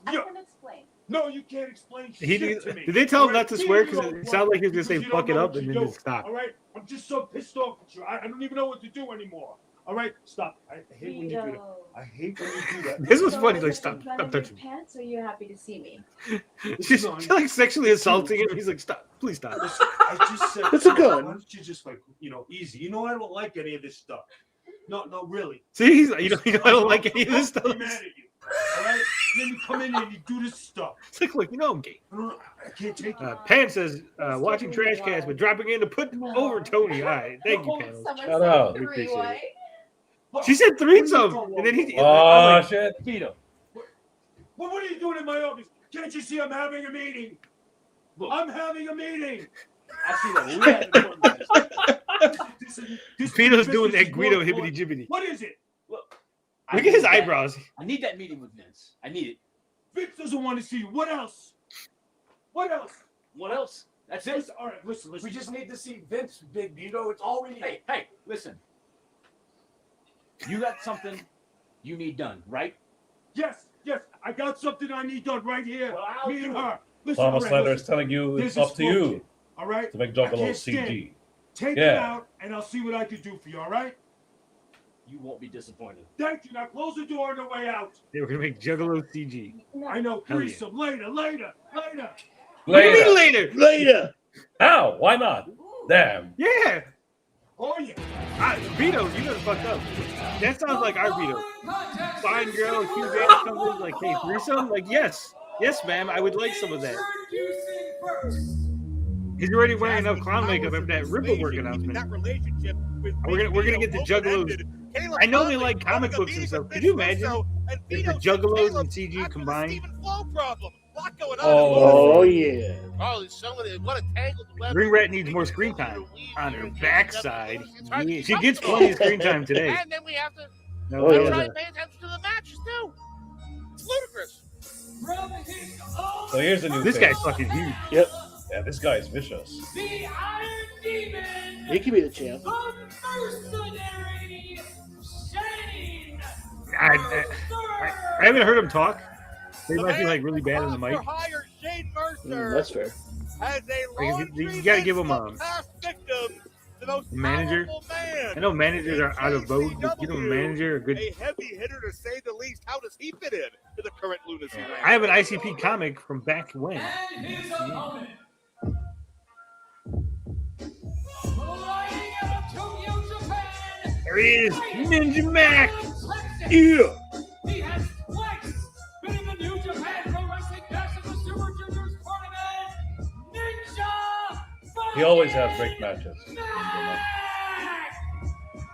I can explain. No, you can't explain He shit to me. did they tell him All not to right? swear? Leave me Because alone, it sounded like he was gonna say because you don't fuck it know up what and you're then doing. just stop. All right, I'm just so pissed off with you. I don't even know what to do anymore. All right, stop. I hate when you do that. I hate when you do that. This was So funny. is Like it stop in front of touching your pants, or are you happy to see me? She's like sexually assaulting him. He's like, stop, please stop. Listen, I just said, It's a gun. Why don't you just like, easy? You know, I don't like any of this stuff. No, really. See, he's like, I don't like any of this stuff. I'm mad at you. All right, then you come in and you do this stuff. It's like, look, I'm gay. I can't take it. Pan says, watching Trashcast, but dropping in to put over Tony. All right, thank you, panel. Someone Shout said out. We 3 appreciate white. it. She said threesome, and then he. Oh shit! Vito. What are you doing in my office? Can't you see I'm having a meeting? I'm having a meeting. I see that. We have Vito's doing that Guido hibbity jibbity. What is it? Look at his eyebrows. I need that meeting with Vince. I need it. Vince doesn't want to see you. What else? What else? What else? That's it. Listen, all right, listen. We just need to see Vince, Big Vito. It's all we need. Hey, listen. You got something you need done, right? Yes. I got something I need done right here. Well, Me and her. Listen, Thomas all right, Snyder is listen. telling you This it's is up to you bullshit, all right? to make I Juggalo can't stand CG. it. Take it Yeah. out, and I'll see what I can do for you, all right? You won't be disappointed. Thank you. Now close the door on the way out. They were gonna make Juggalo CG. I know. Hell yeah. Threesome. Later. What do you mean later? Later. How? Why not? Damn. Yeah. Oh yeah. Vito, you know fucked up. That sounds like our Vito. Fine girl, Hugh Grant comes in like, hey, threesome? Like, yes, ma'am, I would like some of that. He's already wearing enough clown makeup after that Ripple announcement. That relationship with We're gonna get the Juggalos. I know they like comic books and stuff. Could you imagine if the Juggalos and CG combined? Oh yeah. Oh, there's so many. What a tangled web. Ring Rat needs more screen time on her backside. Yeah, she gets plenty of screen time today. And then we have to No, Oh, that yeah. was try a- and pay attention to the matches too. It's ludicrous. So here's the new This thing. guy's fucking huge. Yep. Yeah, this guy's vicious. The Iron Demon. He can be the champ. The mercenary. Shane. I haven't heard him talk. They might be like really bad in the mic. Hire Shane Mercer That's fair. as a Like, you gotta give him past victim to those manager. powerful man. I know managers are out of vogue, but give him a manager, a good. A heavy hitter to say the least. How does he fit in to the current Lunacy? I have an ICP comic from back when. And his opponent. Flying out of Tokyo, Japan. There he is, Ninja Mac. Yeah. He has twice been in the New Japan Pro Wrestling National Super Juniors Tournament. Ninja. He always has great matches.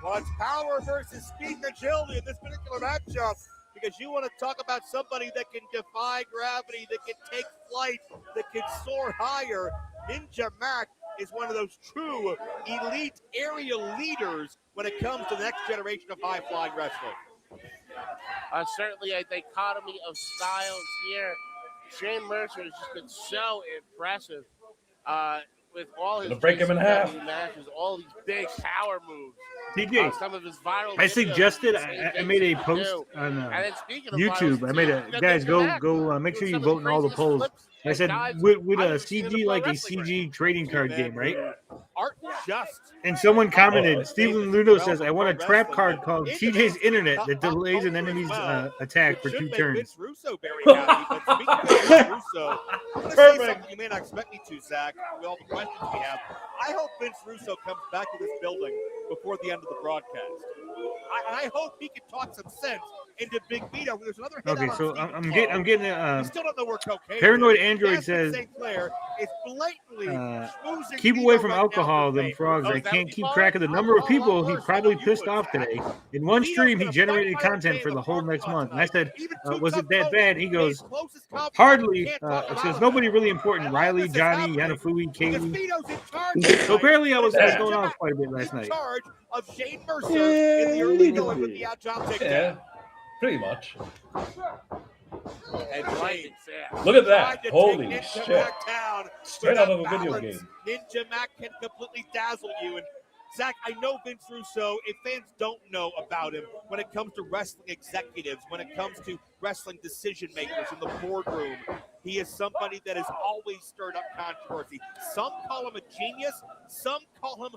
Well, it's power versus speed and agility in this particular matchup because you want to talk about somebody that can defy gravity, that can take flight, that can soar higher. Ninja Mac is one of those true elite area leaders when it comes to the next generation of high-flying wrestling. Certainly a dichotomy of styles here. Shane Mercer has just been so impressive with all his Gonna break him in half. matches, all these big power moves. TJ, Some of his viral I videos, suggested the same I made a things he post do. on And then speaking of YouTube. viral I made a videos, guys Ninja Mac go make sure doing you some of vote in all the craziest polls. flips I and said dives would I've a ever seen in CG pro like a wrestling ring. CG trading card game, right? Art just And someone commented, Stephen Ludo says, I want a Pro trap wrestling. card called TJ's Internet that delays an enemy's attack for Should 2 make turns. Vince Russo very happy, but speaking of Vince Russo, I'm going to say something you may not expect me to, Zach, with all the questions we have. I hope Vince Russo comes back to this building before the end of the broadcast. I hope he can talk some sense into Big Vito. There's another hit Okay, out so on I'm getting we still don't know where cocaine Paranoid is. Android Jasmine says, St. Clair is blatantly schmoozing keep Vito away from right now alcohol, for them fame. frogs. Oh, I is that can't what keep you track of the call it? number of A people lot he worse probably than you pissed would, off Zach. today. In one Vito's stream, he gonna generated fight fire content Dave for in the the whole parking next lot month. And I tonight. said, Even two was it tough that bad? He opponents, goes, his closest competition hardly. can't talk about Says it. nobody really important. And all Riley, this is Johnny, happening Yanafui, because Katie. Vito's in charge So tonight. apparently I was Ninja going off Mac quite a bit last in night. charge of Shane Mercer in the early going with the out job takedown. Yeah, pretty much. And Shane Look at tried that. to Holy take Ninja shit. Mac down Straight out of a without video balance. game. Ninja Mac can completely dazzle you. And Zach, I know Vince Russo, if fans don't know about him, when it comes to wrestling executives, when it comes to wrestling decision makers in the boardroom, he is somebody that has always stirred up controversy. Some call him a genius. Some call him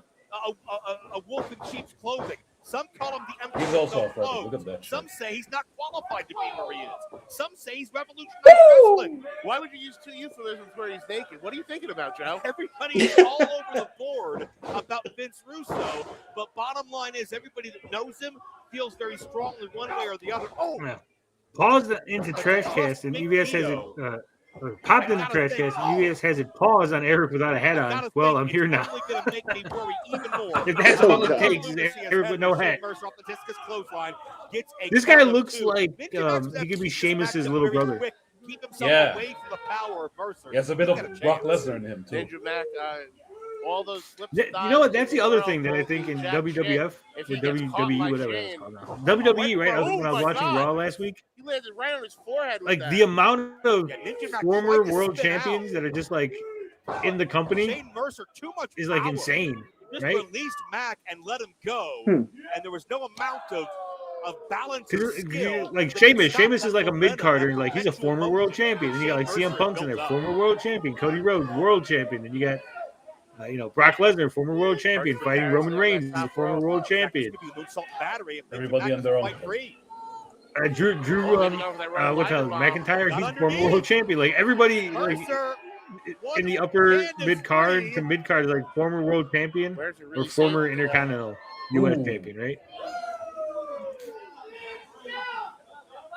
a wolf in sheep's clothing. Some call him the emperor He's also a of fraud. no Look at that shit. Some say he's not qualified to be where he is. Some say he's revolutionized wrestling. Why would you use 2 euphemisms where he's naked? What are you thinking about, Joe? Everybody is all over the board about Vince Russo, but bottom line is everybody that knows him feels very strongly one way or the other. Oh, Yeah. Pause into Trashcast, and EVS has Popped in the trash cast. UBS has it paused on Eric without a hat on. Well, I'm here now. If that's all it takes is Eric with no hat. This guy looks like he could be Sheamus's little brother. Yeah. He has a bit of Brock Lesnar in him, too. Ninja Mac, all those slips. You know what? That's the other thing that I think in WWF, or WWE, whatever it's called now. WWE, right? When I was watching Raw last week, He landed right on his forehead. like the amount of former world champions that are just like in the company Shane Mercer, too much is like power. insane, Just right? released Mac and let him go, and there was no amount of balance or skill. Like Sheamus is like a mid-carder. Like he's a former world champion. And you got like CM Punk's in there, former world champion. Cody Rhodes, world champion. And you got Brock Lesnar, former world champion, fighting Roman Reigns, he's a former world champion. Everybody on their own. Drew McIntyre, he's a former world champion. Like everybody, like in the upper mid-card to mid-card, is like former world champion or former Intercontinental U.S. champion, right?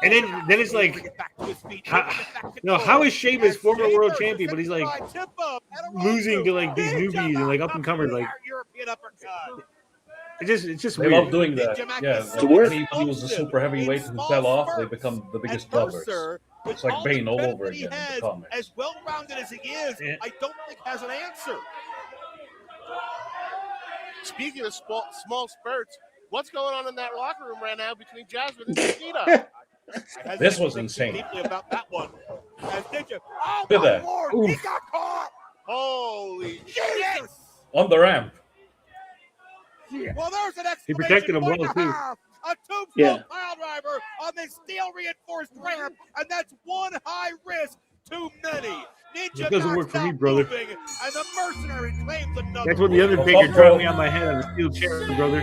And then it's like, how is Sheamus former world champion, but he's like losing to like these newbies and like up and comers? Like, it's just They weird. love doing that. Yeah, like he was a super heavyweight who fell off. They become the biggest jobbers. It's like Bane all over again in the comics. As well-rounded as he is, I don't think has an answer. Speaking of small spurts, what's going on in that locker room right now between Jasmine and Nikita? This was insane. About that one. Oh, Look at that. Lord, Oof. he got caught. Holy shit. On the ramp. Well, there's an He protected him well, too. A tombstone pile driver on this steel reinforced ramp, and that's one high risk too many. It doesn't work for me, brother. Moving, and the mercenary claims another. That's when the Undertaker dropped me on my head on a steel chair, brother.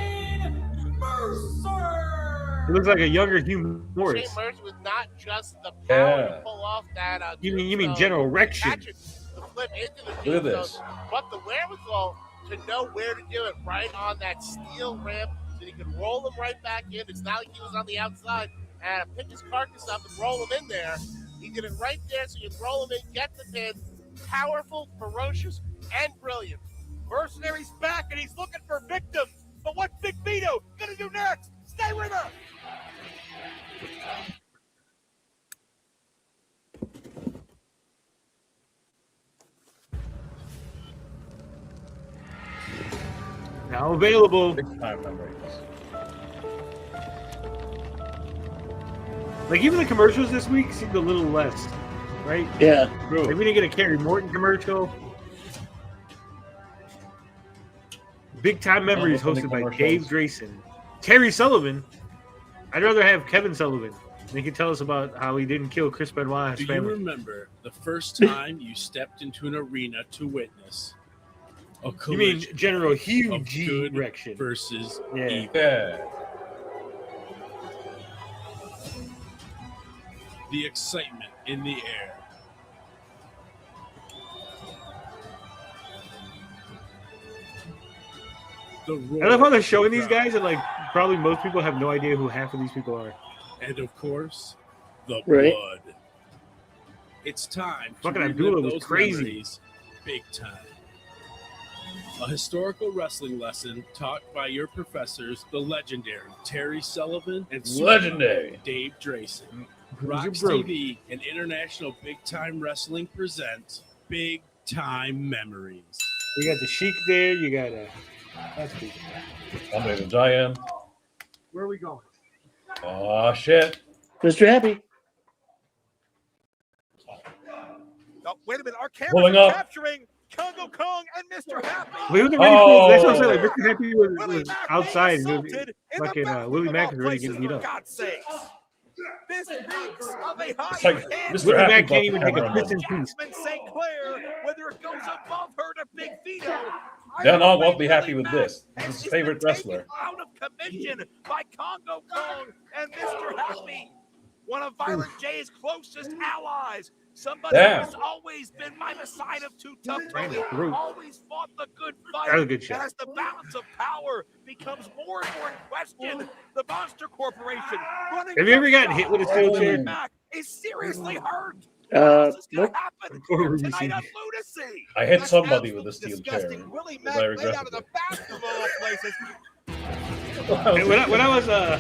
He looks like a younger Hugh Morris. Shane Mercer was not just the power Yeah. to pull off that. You mean General Erection? The flip into the Look at knee, this. but the wherewithal to know where to do it right on that steel ramp so he could roll him right back in. It's not like he was on the outside and pick his carcass up and roll him in there. He did it right there so you can roll him in, get the pin. Powerful, ferocious, and brilliant. Mercenary's back, and he's looking for victims. But what's Big Vito gonna do next? Stay with her. Now available. Like even the commercials this week seemed a little less, right? Yeah. Like we didn't get a Kerry Morton commercial. Big Time Memories hosted by Dave Grayson. Terry Sullivan. I'd rather have Kevin Sullivan. He can tell us about how he didn't kill Chris Benoit and his Do you family. remember the first time you stepped into an arena to witness a You collision mean General Hugh of G. good Erection versus Yeah. evil? The excitement in the air. The I love how they're roar showing of the these crowd. guys, and like probably most people have no idea who half of these people are. And of course, the Right. blood. It's time to Fucking relive Abdullah was those crazy. memories big time. A historical wrestling lesson taught by your professors, the legendary Terry Sullivan and Legendary. Dave Drayson. Who's Rocks your bro? TV and International Big Time Wrestling present Big Time Memories. You got the Sheik there. You got that's cool. Andre the Giant. Where are we going? Oh, shit. Mr. Happy. Oh, wait a minute. Our Pulling cameras are up. capturing Congo Kong and Mr. Happy. Well, he was already cool. That's what I'm saying. Oh. Like, Mr. Happy was outside. And fucking Willie Mack was already getting beat up. God's sakes. This reeks of a high It's like hand. Mr. Willie Happy Mack bought can't even the take a camera piss on. in peace. Jasmine St. Clair, whether it goes above her to Big Vito. Dano won't be happy with this. This is his favorite wrestler. Out of commission by Congo Kong and Mr. Happy, one of Violent J's closest allies. Somebody Damn. who's always been by the side of Too Tough Right in the Tony, throat. always fought the good fight. That was a good shot. And as the balance of power becomes more and more in question, the Monster Corporation running. Have you ever gotten hit with a steel chair? Mac is seriously hurt. Nope. Tonight on Lunacy. I hit somebody with a steel chair. Willie But I Mack laid regret out of the it. bathroom of all places. Hey, when I was a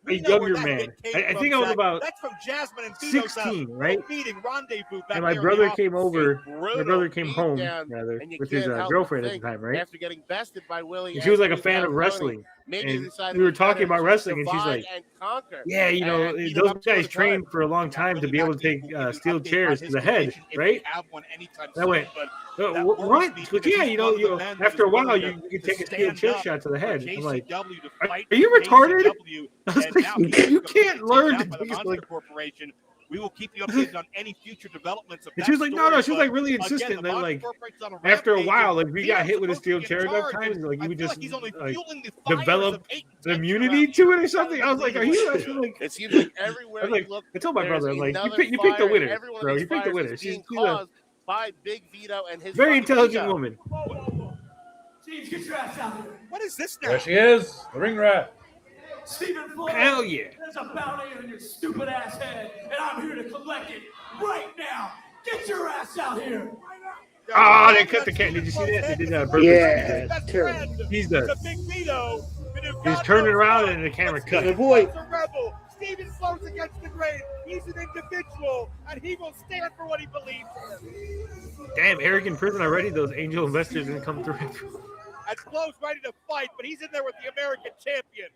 younger man, I think I was about That's from Jasmine and Vito's 16, right? meeting rendezvous back And my there in brother the came office. over. My Brutal brother came home beatdown, rather and you with his can't help girlfriend but at the think, time, right? After getting bested by Willie, And she was like a and fan of Tony, wrestling. maybe And decided we were it's better talking about to wrestling, and she's divide like, and conquer. "Yeah, you know, And beat those him up guys to the trained time. for a long time to be able to take steel Update chairs on to the his head, condition if right?" we have one anytime And I went, soon, but that "What?" worries me She goes, because "Yeah, he's you know, one of the men after a who's while, willing you can to take a steel stand chair up shot to the for head." I'm like, JCW to "Are fight you for retarded?" JCW, I was and like, now "You can't learn down to by the do Monster like." Corporation. We will keep you updated on any future developments of And that she was like, "No, story, no." She was but like really again, insistent the that Monster like Corporation's on a after a rampage, while, and like we got Vito's hit with a supposed steel to be chair in enough charge, times, and like I you would feel just like he's only like fueling the fires develop of hate and the tension immunity around to it or something. I was like, "Are you?" I feel like It seems like everywhere I'm like, you look, I told my there's brother, I'm like, another you picked the fire, and winner, every one of bro. these You picked the fires winner. is She's being a caused by Big Vito and his very fucking intelligent ego. woman. Jeez, get your ass out here. What is this now? There she is, the ring rat. Stephen Flo, Hell yeah. there's a bounty on your stupid ass head, and I'm here to collect it right now. Get your ass out here. Oh, they cut the cat. Did you see that? They did that on purpose. Yeah, terrible. He's The the. Big Vito. He's turning around and the camera cut. Good boy. A rebel. Stephen Flo's against the grain. He's an individual, and he will stand for what he believes in. Damn, Eric in prison already. Those angel investors didn't come through. And Flo's ready to fight, but he's in there with the American champion.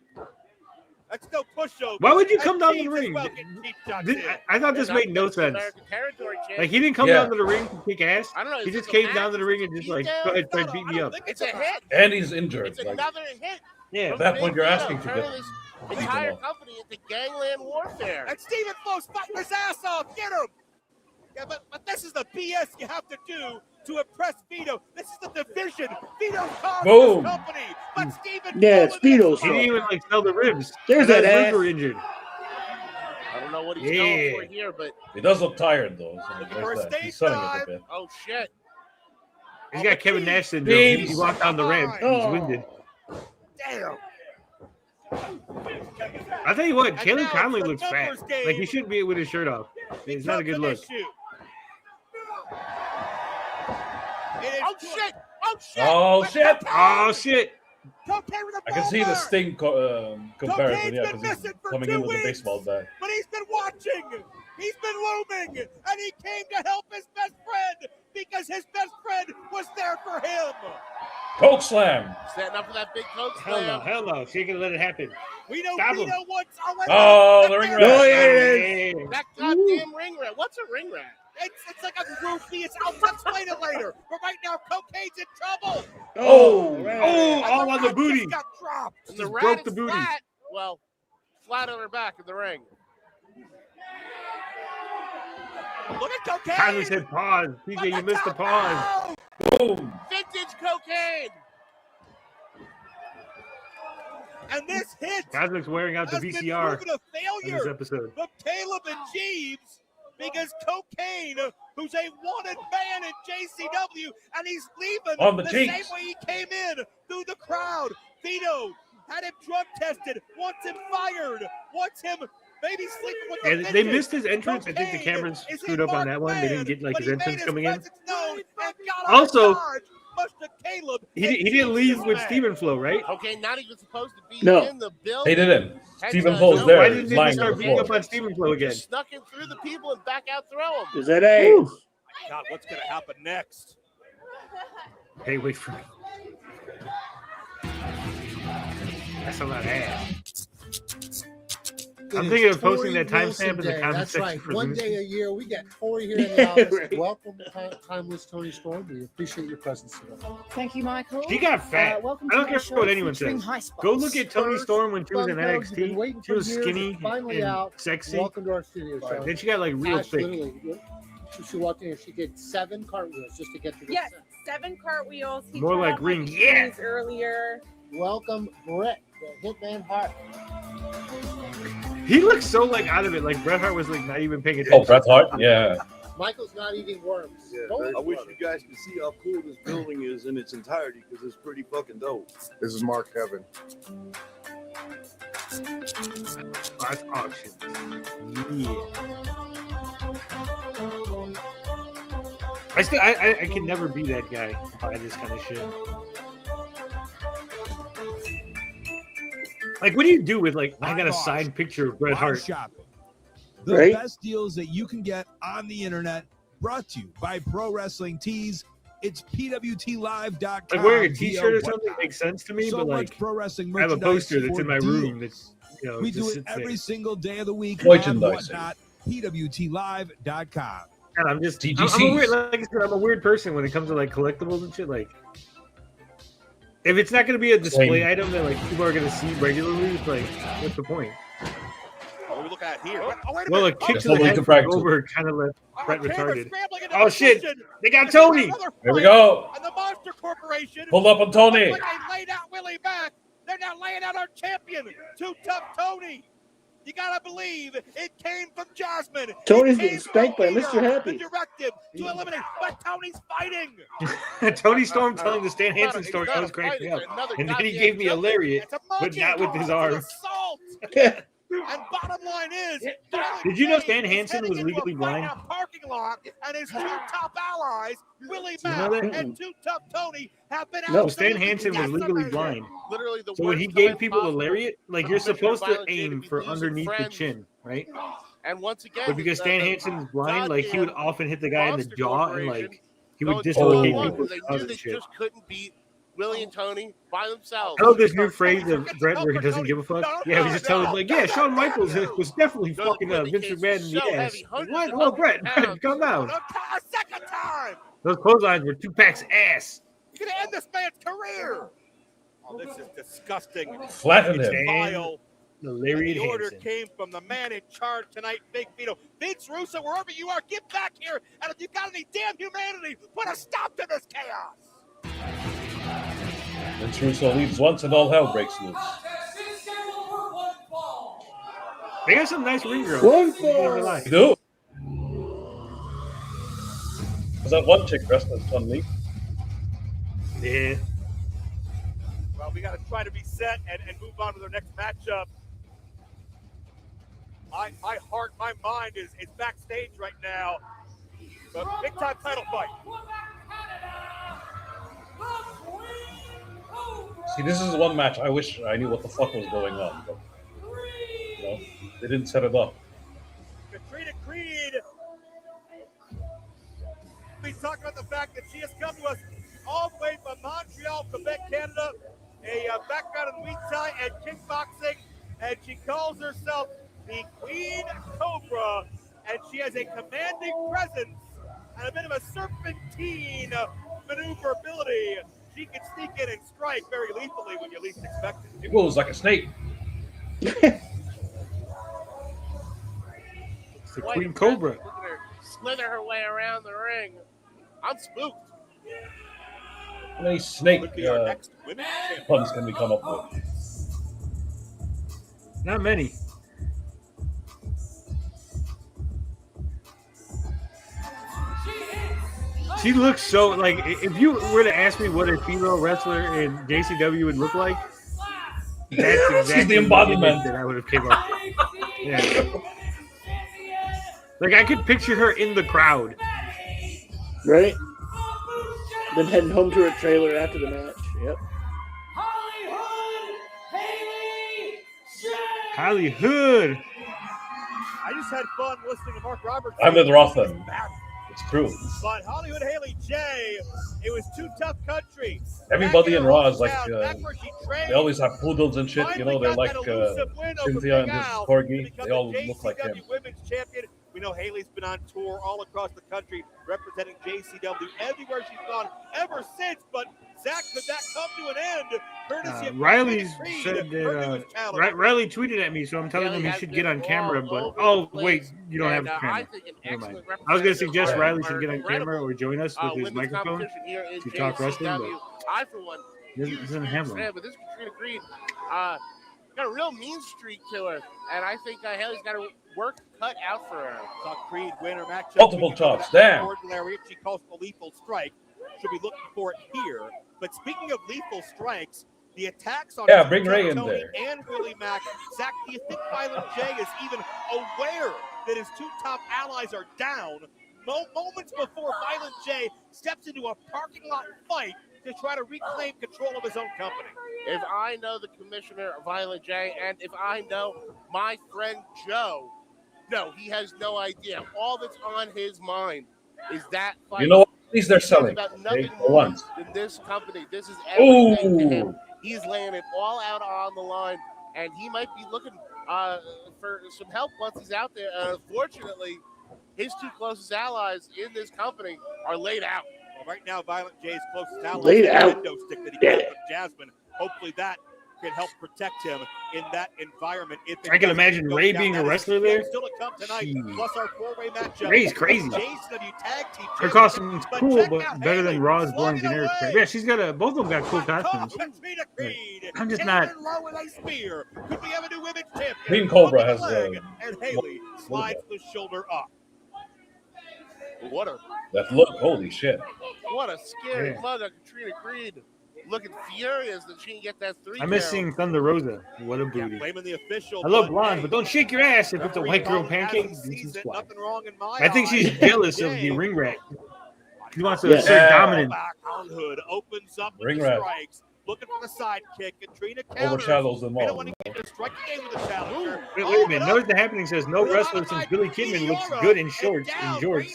That's no pushover. Why would you And come down to the Keith as ring? well getting cheap shots This- in. I thought this They're made not no against the sense. American territory champ. Like he didn't come Yeah. down to the ring to kick ass. I don't know. He is just this a came down match? to the ring and just like, Beatdown? go ahead, try to beat me up. It's a hit. And he's injured. It's Like, another hit. Yeah. at that Big point, you're Vito asking to turning get this beat entire him up. company into gangland warfare. And Stephen Flo's fighting his ass off. Get him. Yeah, but this is the BS you have to do to impress Vito. This is the division. Vito's carved Boom. this company. But Stephen Yeah, Flo it's in this Vito's He fight- didn't even like sell the ribs. There's And that his ribs ass. were injured. I don't know what he's Yeah. going for here, but He does look tired though. So there's First that. He's stage selling it a dive. bit. oh shit. He's got Kevin Nash syndrome. He walked down the ramp. He's Oh. winded. Damn. I'll tell you what, And Caleb now Conley it's the looks fat. numbers game. Like he shouldn't be with his shirt off. It's not a good look. Issue. It is Oh good. shit. Oh shit. Oh shit! Oh shit! Cocaine with a I can see the ball Sting comparison, Cocaine's yeah, been because he's missing for coming 2 in with weeks. a baseball bat. But he's been watching. He's been looming. And he came to help his best friend because his best friend was there for him. Coke slam. Setting up for that big coach Hell no, slam. hell no. She ain't gonna let it happen. We know Stop Vito him. wants our Oh, the ring rat. Oh, yeah, it is. That goddamn ring rat. What's a ring rat? It's like a groupie. I'll explain it later. But right now, Cocaine's in trouble. Oh, man. oh, And all the on the rat booty. just got dropped. And the Just rat broke is the booty. flat. Well, flat on her back in the ring. Look at Cocaine. Conley said pause. PJ, you missed the pause. Boom. Vintage cocaine. And this hit Cosmic's wearing out the has been VCR proven a in this failure episode. from Caleb and Jeeves because Cocaine, who's a wanted man in JCW, and he's leaving On the same cheeks. way he came in, through the crowd. Vito had him drug tested, wants him fired, wants him maybe sleeping with the And they midget. missed his entrance. I think the Cocaine cameras is screwed a up on that marked one. They didn't man, get like but his he entrance made coming in. presence known and got out Also, of charge, much to Caleb He and didn't Jeeves' leave with dismay. Stephen Flo, right? Okay, not even supposed to be No. in the building. They didn't. Had Stephen to Flo's know there. Why where didn't He's they lying just on start the beating floor. up on Stephen Flo again? Just snuck in through the people and back out throw him. Is that ass? God, what's going to happen next? Hey, wait for me. That's a lot of ass. I'm thinking of posting that timestamp in the comment That's section right. for One Lunacy. day a year, we get Corey here in the office. Right. Welcome, Timeless Tony Storm. We appreciate your presence today. Thank you, Michael. She got fat. Welcome I don't to care our what show anyone featuring says. High Spots. Go look at Tony First, Storm when she was in Fun Clubs, you've been NXT. waiting She for was years. skinny It's finally and out. sexy. Welcome to our studio Right. show. Then she got like real Ash, thick. literally, she walked in and she did 7 cartwheels just to get to the Yes, set. 7 cartwheels. He More turned like on my ring, bikinis yeah. Earlier. Welcome, Brett, the Hitman Hart. He looks so like out of it. Like Bret Hart was like not even paying attention. Oh, Bret Hart? Yeah. Michael's not eating worms. I wish you guys could see how cool this building is in its entirety because it's pretty fucking dope. This is Mark Kevin. That's auction. Yeah. I can never be that guy by this kind of shit. Like, what do you do with like? I got a signed picture of Bret Hart. Shopping. The Right? best deals that you can get on the internet, brought to you by Pro Wrestling Tees. It's PWTLive.com. Like wearing a T-shirt or something makes sense to me, So but much like pro wrestling I have a merchandise poster that's for in my room. deals. That's We just do it sits every there. single day of the week on Merchandising. whatnot. PWTLive.com. And I'm just I'm a TGCs. weird, like I said, I'm a weird person when it comes to like collectibles and shit. Like, if it's not going to be a display Same. item that like people are going to see regularly, it's like, what's the point? What are we looking at here? Oh, wait a Well, a minute. kick That's to what the we head can from practice. Goldberg kind of left Bret Cameron retarded. scrambling into Oh shit! position. They got This is Tony. another Here we fight. go. And the Monster Corporation. Pull up on Tony. Looks like they laid out Willie back. They're now laying out our champion, Too Tough Tony. You gotta believe it came from Jasmine. Tony's It getting came spanked by from Mr. Peter, Happy. The directive to eliminate, but Tony's fighting. Tony Storm telling the Stan Hansen story. It's I not was a cracking fight, up, it's another and then he goddamn gave me a joke. lariat, It's a but not with his multi-cause, arm. it's assault. And bottom line is, Did you know Stan He's Hansen heading was into a legally fight blind? in a parking lot, and his two top allies, Willie Do you know Mack that? and Too Tough Tony, have been No, out. Stan Hansen was legally blind. Literally the So when worst he gave time people the possible lariat, like for you're Mr. supposed to Violent J to aim be for losing underneath the friends. chin, right? And once again, But because Stan Hansen's blind, like he would goddamn often hit the guy in the Monster jaw and Corporation like he would going dislocate 2-on-1 people's because they jaws knew and they shit. just couldn't beat Willie and Tony by themselves. I love this new phrase of Brett where he doesn't give a fuck. Yeah, he just tells him like, yeah, Shawn Michaels was definitely fucking Vince McMahon in the ass. Like, what? Whoa, Brett, calm down. A second time. Those clotheslines were Tupac's ass. You're gonna end this man's career. Oh, this is disgusting. Flatten It's him. vile. The And lariat the order Hansen. came from the man in charge tonight, Big Vito. Vince Russo, wherever you are, get back here. And if you got any damn humanity, put a stop to this chaos. Vince Russo leaves once and all hell breaks loose. They got some nice ring girls. One You never fall. lie. You do? Was that one chick dressed as Chun-Li? Yeah. Well, we got to try to be set and move on to their next matchup. My heart, my mind is backstage right now. But big time title fight. See, this is one match I wish I knew what the fuck was going on, but you know, they didn't set it up. Katrina Creed. He's talking about the fact that she has come to us all the way from Montreal, Quebec, Canada, a background in Muay Thai and kickboxing, and she calls herself the Queen Cobra, and she has a commanding presence and a bit of a serpentine maneuverability. She can sneak in and strike very lethally when you least expect it. It moves like a snake. It's the Queen Cobra. Look at her slither her way around the ring. I'm spooked. How many snake Could be our next women's champion. puns can we come up with? Not many. She looks so like if you were to ask me what a female wrestler in JCW would look like, that's exactly She's the embodiment image that I would have came up with. Yeah. Like I could picture her in the crowd. Right? Then heading home to her trailer after the match. Yep. Hollywood. I just had fun listening to Mark Roberts. I'm with Rothan. It's true. But Hollywood Haley J, it was too tough country. Everybody in Raw is like, Back where she trained, they always have poodles and shit, you know, they're like Cynthia and this Corgi. They all look like him. JCW Women's Champion. We know Haley's been on tour all across the country representing JCW everywhere she's gone ever since. But Zach, could that come to an end? Courtesy of Riley Creed, said her that newest talent. Riley tweeted at me, so I'm telling him he should get on camera. But wait, you don't have a camera. Never mind. I was going to suggest Riley should get on camera or join us with his microphone to talk wrestling, but I, for one, he doesn't have one. but this Katrina Creed got a real mean streak to her, and I think Haley's got her work cut out for her. Saw Creed win her matchup. Multiple chops, damn. Ordinary, she calls for lethal strike. She'll be looking for it here. But speaking of lethal strikes, the attacks on bring Ray in Tony there. and Willie Mack. Zach, do you think Violent J is even aware that his two top allies are down? Moments before Violent Violent J steps into a parking lot fight to try to reclaim control of his own company. If I know the commissioner of Violent J, and if I know my friend Joe, no, he has no idea. All that's on his mind is that fight. You know what? At least they're He cares selling. about Okay, nothing for more once. than this company. This is everything to him. Ooh. He's laying it all out on the line, and he might be looking for some help once he's out there. Unfortunately, his two closest allies in this company are laid out. Well, right now, Violent J's closest ally Laid is the out. window stick that he got from Jasmine. Hopefully that can help protect him in that environment. If it I can doesn't imagine go Ray down, being a that is wrestler still- there. Still to come tonight, Jeez. plus our four-way matchup. Ray's crazy. JCW tag team Her championship. costume's But cool, check but out better than Haley Raw's slugging blowing generic crap. away. Yeah, she's got both of them got cool costumes. Katrina Creed. I'm just Taking not. her low with a spear. Could we have a new women's champion? Queen Cobra Up has the leg, the- and Haley slides the shoulder up. What a That look, holy shit. scary Yeah. mother, Katrina Creed, looking furious that she didn't get that 3 I miss count. seeing Thunder Rosa. What a booty. Blaming the official. I love but, blondes, hey, but don't shake your ass if it's a white girl referee pancake. as he sees it, Squad. nothing wrong in my I think she's eyes. jealous of the Jay, ring rat. She wants to Yeah. assert dominance. back on Hood opens up with Ring the rat. strikes, looking for the sidekick. Katrina counters. Overshadows them They don't all. want to get a striking game with the challenger. Wait a minute. Notice the happening says no wrestler since Billy Kidman looks good in shorts and jorts.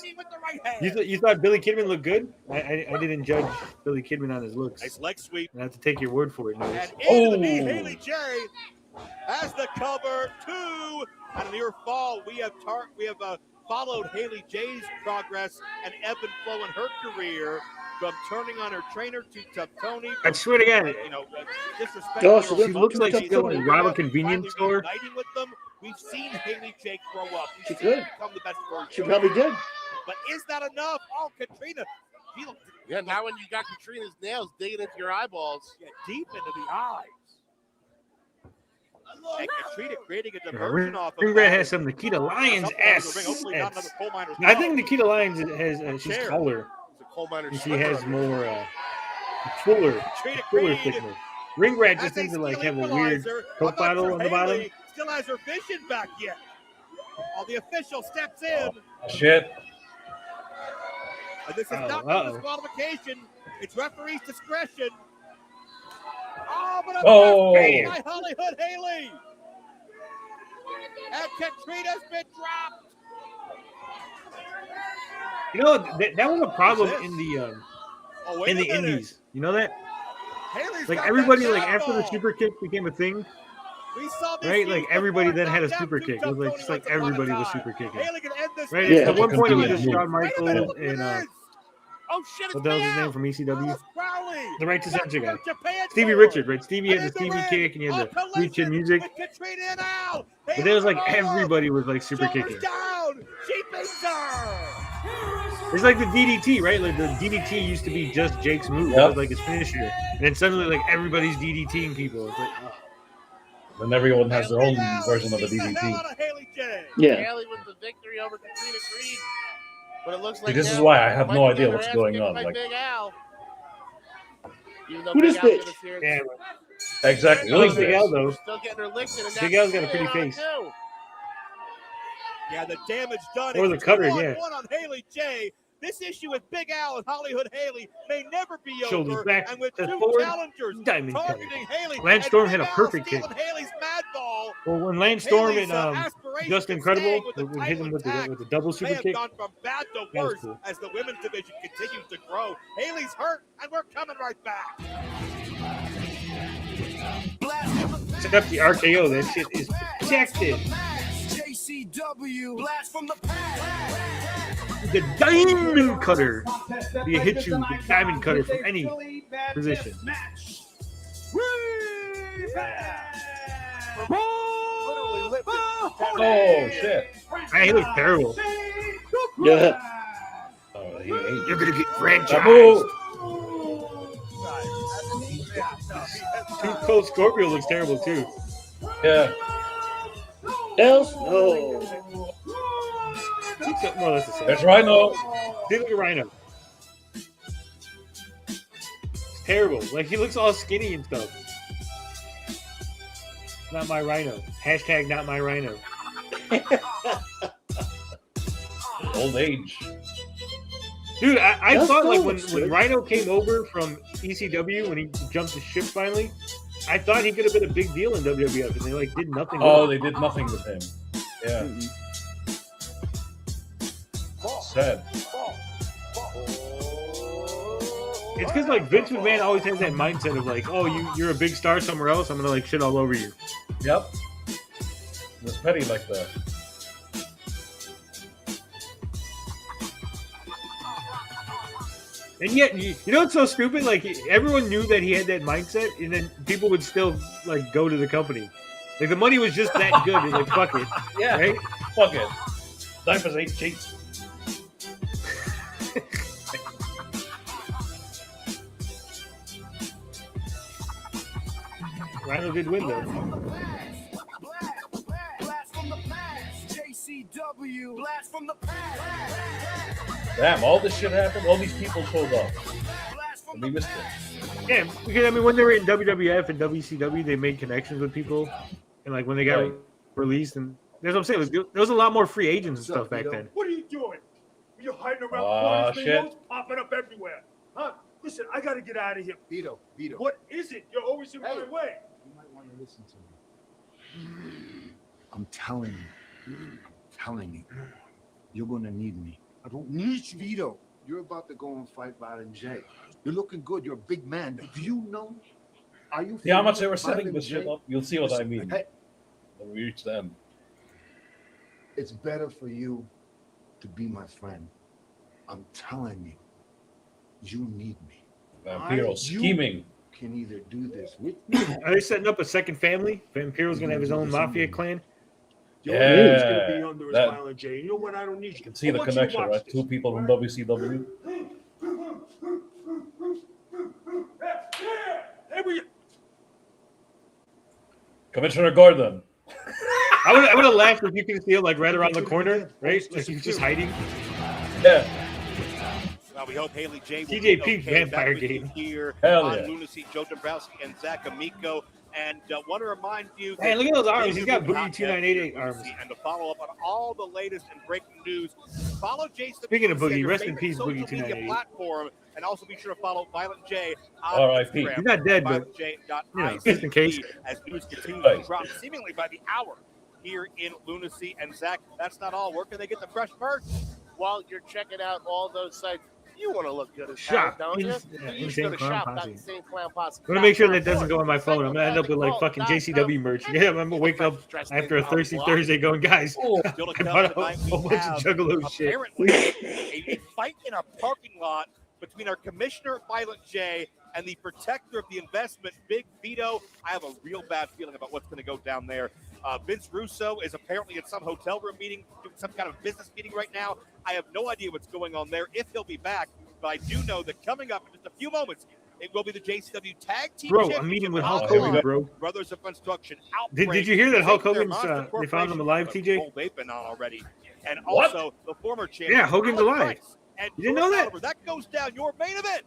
You thought Billy Kidman looked good? I didn't judge Billy Kidman on his looks. Nice leg sweep. I have to take your word for it. Notice. And into the knee, Haley J has the cover. 2 on a near fall. We have followed Haley J's progress and ebb and flow in her career from turning on her trainer to Tony. I swear to God. Disrespecting Oh, her she looks like she's opponent. gonna rob a convenience store. Uniting with them. We've seen Haley J grow up. We've She seen her could. become the best version. She probably did. But is that enough? Oh, Katrina. She looked Yeah, now when you got Katrina's nails digging into your eyeballs. deep into the eyes. And Katrina creating a Yeah, diversion off of Ring Rat that. has some Nikita Lyons Something over the ass. ring. Hopefully not another coal miner's I cup. think Nikita Lyons has she's Chair. taller. It's a coal miner's And she slipper has under more fuller Creed thickness. Ring Rat just As they seems to like steal have a weird equalizer. Coke I'm not bottle sure on the bottom. Haley still has her vision back yet. Oh, the official steps in. Shit. And this is Uh-oh, not uh-oh. disqualification. It's referee's discretion. Oh, but a Oh. back by Hollywood Haley. And Katrina's been dropped. You know that was a problem in the Oh, wait in a the minute. indies. You know that? Haley's Like got everybody, that like after the down. super kick became a thing, We saw this right? Like used everybody before, then had a knocked super down kick. It Tony was like just like once upon a everybody was time. super kicking. Haley can end this Right? match. At one point it was Yeah. just Shawn Wait a minute, Michaels look what and it is. Oh shit! It's what the hell was his me name out. from ECW? Alice Crowley. The right to censor guy. Japan Stevie forward. Richard, right? Stevie had And the in Stevie ring. kick and he had A the free chin collision music. with Katrina and Al. But there was like Haley roll up. everybody was like super Shoulders kicking. down. She beats her. It's like the DDT, right? Like the DDT used to be just Jake's move. Yep. That was like his finisher. And then suddenly like everybody's DDTing people. It's like, oh. And everyone has their own version of a Beats the hell DDT. out of Haley J. Yeah. Haley with the victory over Katrina Creed. But it looks See, like this is now why I have might no be idea getting what's her ass going kicked on. by Like, Big Al. Even though Who Big this Al bitch? interfered, Yeah, exactly. I like Big Al though. still getting her licked in. And Big now Al's got a Katrina pretty on it face. too. Yeah, the damage done. Or It's the cutter, 2-on-1 yeah. on Haley J. This issue with Big Al and Hollywood Haley may never be Shoulders over. back, And with step two forward, challengers diamond cutter. targeting Haley, Lance and Storm Big had a Al perfect kick. stealing Haley's mad ball. Well, when Lance Storm Haley's, and aspirations Just of Incredible staying with the would hit him with title the double may super have kick. gone from bad to That was worse cool. as the women's division continues to grow. Haley's hurt, and we're coming right back. Except the RKO, that shit is protected. JCW blast from the past. The diamond cutter. They hit you with the diamond cutter from any position. oh shit! Man, he looks terrible. Yeah. Oh, You're gonna get franchised. Taboo. Too Cold Scorpio looks terrible too. Yeah. Else? No. No, that's the same. There's Rhino. Dude, look at Rhino. It's terrible. Like he looks all skinny and stuff. Not my Rhino. Hashtag not my Rhino. Old age. Dude, I That's thought like cool, when dude. Rhino came over from ECW when he jumped the ship finally, I thought he could have been a big deal in WWF, and they like did nothing. Oh, with they did nothing with him. Yeah. Sad. It's because like Vince McMahon always has that mindset of like, oh, you're a big star somewhere else, I'm gonna like shit all over you. Yep. It was petty like that. And yet, you know what's so stupid? Like everyone knew that he had that mindset, and then people would still like go to the company. Like the money was just that good. It's like fuck it, Yeah. right? Fuck it. Diapers ain't cheap. Rhino did win though. JCW, blast from the past. Damn, all this shit happened. All these people showed up. And we missed it. Yeah, because I mean, when they were in WWF and WCW, they made connections with people, and like when they got released, and that's what I'm saying. There was a lot more free agents and stuff back then. What are you doing? You're hiding around Ah, corners, shit. videos popping up everywhere. Huh? Listen, I gotta get out of here. Vito. What is it? You're always in my way. You might want to listen to me. I'm telling you, you're gonna need me. I don't need you, Vito. You're about to go and fight Violent J. You're looking good. You're a big man. Do you know? Are you? See how much they familiar were with setting Violent this shit J? up? You'll see what I Listen, mean hey, when we reach them. it's better for you to be my friend. I'm telling you, you need me. Vampiro You scheming. can either do this with me. Are they setting up a second family? Vampiro's gonna have his own mafia clan. Your name's gonna be Yeah. under his That, Violent J. You know what? I don't need you. you can see the connection, right? Two people from WCW. Hey, will you? Commissioner Gordon. I would have laughed if you could see him like right around the corner, right? Like he's just hiding. Yeah. Well, we hope Haley J will TJP be okay. Vampire Back with you Game. here Hell on yeah. Lunacy, Joe Dombrowski and Zach Amico. And want to remind you, Man, look at those arms. He's got Lunacy Boogie 298 arms. And to follow up on all the latest and breaking news, follow JCW. Speaking of Boogie, your rest in favorite peace, social Boogie media 298. platform, and also be sure to follow Violent J on R.I.P. Instagram. He's not dead, but ViolentJ.ICP, just in case. as news continues Right. to drop seemingly by the hour here in Lunacy. And Zach, that's not all. Where can they get the fresh merch? While you're checking out all those sites, you want to look good as Shop. hell, don't you? Yeah, You should go to Insane Clown Posse. shop.insaneclownposse. I'm gonna make sure that doesn't go on my phone. I'm gonna end up with like fucking JCW merch. Yeah, I'm gonna wake up after a thirsty Thursday going, guys, Still to I come bought a tonight, we whole bunch of have Juggalo shit. apparently a fight in a parking lot between our commissioner, Violent J, and the protector of the investment, Big Vito. I have a real bad feeling about what's going to go down there. Vince Russo is apparently at some hotel room meeting, doing some kind of business meeting right now. I have no idea what's going on there, if he'll be back. But I do know that coming up in just a few moments, it will be the JCW Tag Team Bro, Championship I'm meeting with on Hulk the Hogan, line. bro. Brothers of Construction. Did you hear that Hulk Outbreak, Hogan's, their monster they found him corporation, alive, but TJ? Cole Bateman on already. And What? also the former champion. Yeah, Hogan's Alex alive. Price and You didn't know George that? Oliver. That goes down your main event.